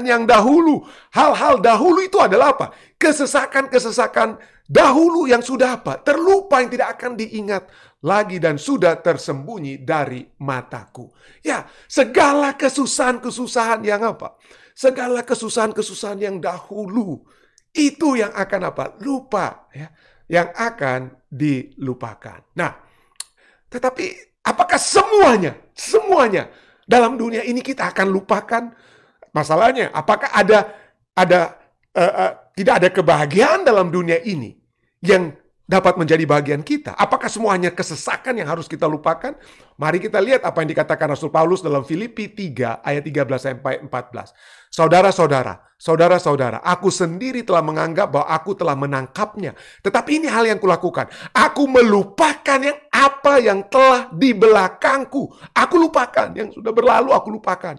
Speaker 5: yang dahulu. Hal-hal dahulu itu adalah apa? Kesesakan dahulu yang sudah terlupa, yang tidak akan diingat lagi dan sudah tersembunyi dari mataku. Ya, segala kesusahan yang segala kesusahan yang dahulu itu yang akan lupa ya, yang akan dilupakan. Nah, tetapi apakah semuanya dalam dunia ini kita akan lupakan? Masalahnya, apakah tidak ada kebahagiaan dalam dunia ini yang dapat menjadi bagian kita? Apakah semuanya kesesakan yang harus kita lupakan? Mari kita lihat apa yang dikatakan Rasul Paulus dalam Filipi 3 ayat 13-14. Saudara-saudara, aku sendiri telah menganggap bahwa aku telah menangkapnya. Tetapi ini hal yang kulakukan. Aku melupakan apa yang telah di belakangku. Aku lupakan yang sudah berlalu, aku lupakan.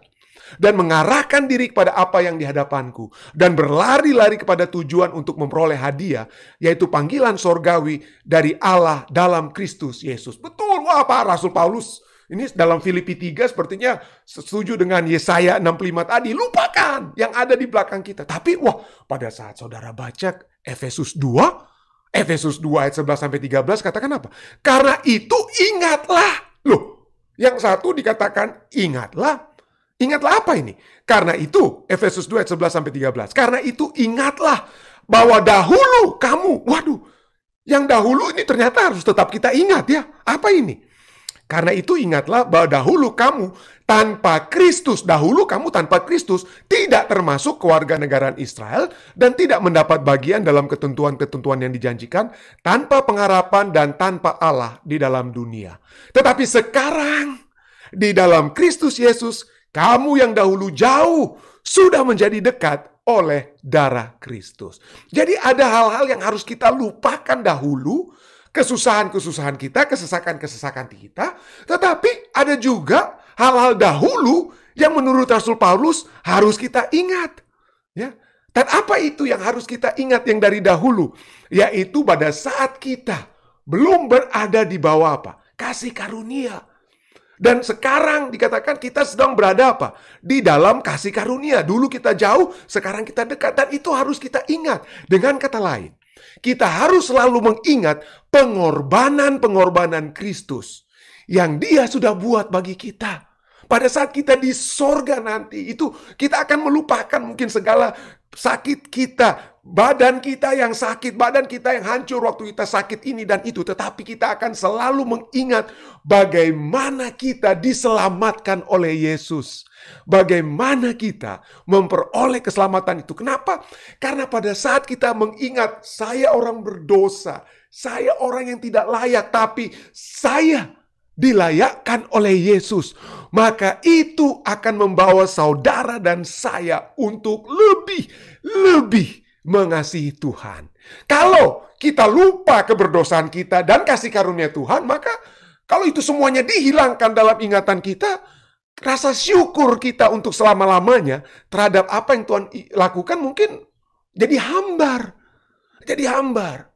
Speaker 5: Dan mengarahkan diri kepada apa yang di hadapanku. Dan berlari-lari kepada tujuan untuk memperoleh hadiah, yaitu panggilan sorgawi dari Allah dalam Kristus Yesus. Betul, wah Pak Rasul Paulus ini dalam Filipi 3 sepertinya setuju dengan Yesaya 65 tadi. Lupakan yang ada di belakang kita. Tapi wah, pada saat saudara baca Efesus 2 ayat 11-13 katakan apa? Karena itu ingatlah. Loh, yang satu dikatakan ingatlah. Ingatlah apa ini? Karena itu, Efesus 2 ayat 11-13. Karena itu ingatlah bahwa dahulu kamu, yang dahulu ini ternyata harus tetap kita ingat ya. Apa ini? Karena itu ingatlah bahwa dahulu kamu tanpa Kristus tidak termasuk kewarganegaraan Israel dan tidak mendapat bagian dalam ketentuan-ketentuan yang dijanjikan, tanpa pengharapan dan tanpa Allah di dalam dunia. Tetapi sekarang di dalam Kristus Yesus, kamu yang dahulu jauh sudah menjadi dekat oleh darah Kristus. Jadi ada hal-hal yang harus kita lupakan dahulu, kesusahan-kesusahan kita, kesesakan-kesesakan kita, tetapi ada juga hal-hal dahulu yang menurut Rasul Paulus harus kita ingat. Ya. Dan apa itu yang harus kita ingat yang dari dahulu? Yaitu pada saat kita belum berada di bawah apa? Kasih karunia. Dan sekarang dikatakan kita sedang berada apa? Di dalam kasih karunia. Dulu kita jauh, sekarang kita dekat. Dan itu harus kita ingat. Dengan kata lain, kita harus selalu mengingat pengorbanan-pengorbanan Kristus yang Dia sudah buat bagi kita. Pada saat kita di sorga nanti, itu kita akan melupakan mungkin segala sakit kita, badan kita yang sakit, badan kita yang hancur waktu kita sakit ini dan itu. Tetapi kita akan selalu mengingat bagaimana kita diselamatkan oleh Yesus. Bagaimana kita memperoleh keselamatan itu. Kenapa? Karena pada saat kita mengingat, saya orang berdosa, saya orang yang tidak layak, tapi saya dilayakkan oleh Yesus. Maka itu akan membawa saudara dan saya untuk lebih mengasihi Tuhan. Kalau kita lupa keberdosaan kita dan kasih karunia Tuhan, maka kalau itu semuanya dihilangkan dalam ingatan kita, rasa syukur kita untuk selama-lamanya terhadap apa yang Tuhan lakukan mungkin jadi hambar. Jadi hambar.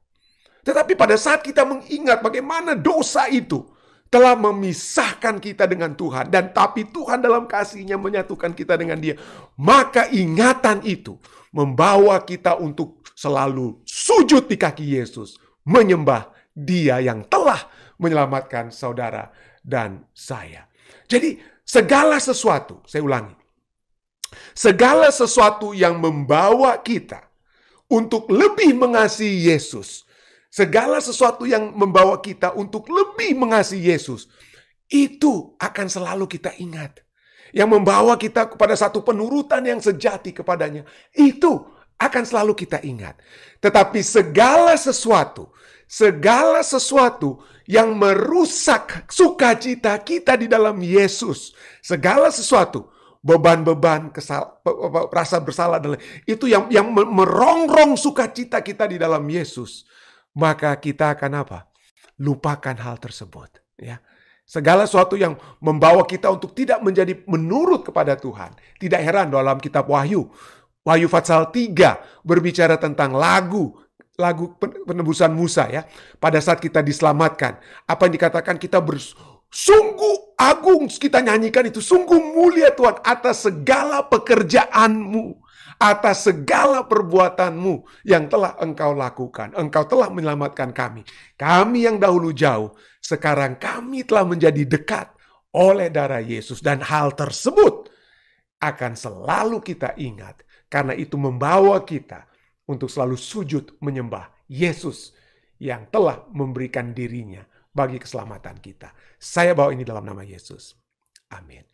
Speaker 5: Tetapi pada saat kita mengingat bagaimana dosa itu telah memisahkan kita dengan Tuhan, dan tapi Tuhan dalam kasih-Nya menyatukan kita dengan Dia, maka ingatan itu membawa kita untuk selalu sujud di kaki Yesus, menyembah Dia yang telah menyelamatkan saudara dan saya. Jadi segala sesuatu, saya ulangi, segala sesuatu yang membawa kita untuk lebih mengasihi Yesus, segala sesuatu yang membawa kita untuk lebih mengasihi Yesus, itu akan selalu kita ingat. Yang membawa kita kepada satu penurutan yang sejati kepadanya, itu akan selalu kita ingat. Tetapi segala sesuatu yang merusak sukacita kita di dalam Yesus, segala sesuatu, beban-beban, rasa bersalah, itu yang merongrong sukacita kita di dalam Yesus, maka kita akan apa? Lupakan hal tersebut. Ya. Segala sesuatu yang membawa kita untuk tidak menjadi menurut kepada Tuhan. Tidak heran dalam kitab Wahyu pasal 3 berbicara tentang lagu penebusan Musa, ya. Pada saat kita diselamatkan, apa yang dikatakan, kita sungguh agung, kita nyanyikan itu, sungguh mulia Tuhan atas segala pekerjaanmu, atas segala perbuatanmu yang telah Engkau lakukan. Engkau telah menyelamatkan kami. Kami yang dahulu jauh, sekarang kami telah menjadi dekat oleh darah Yesus. Dan hal tersebut akan selalu kita ingat. Karena itu membawa kita untuk selalu sujud menyembah Yesus yang telah memberikan dirinya bagi keselamatan kita. Saya bawa ini dalam nama Yesus. Amin.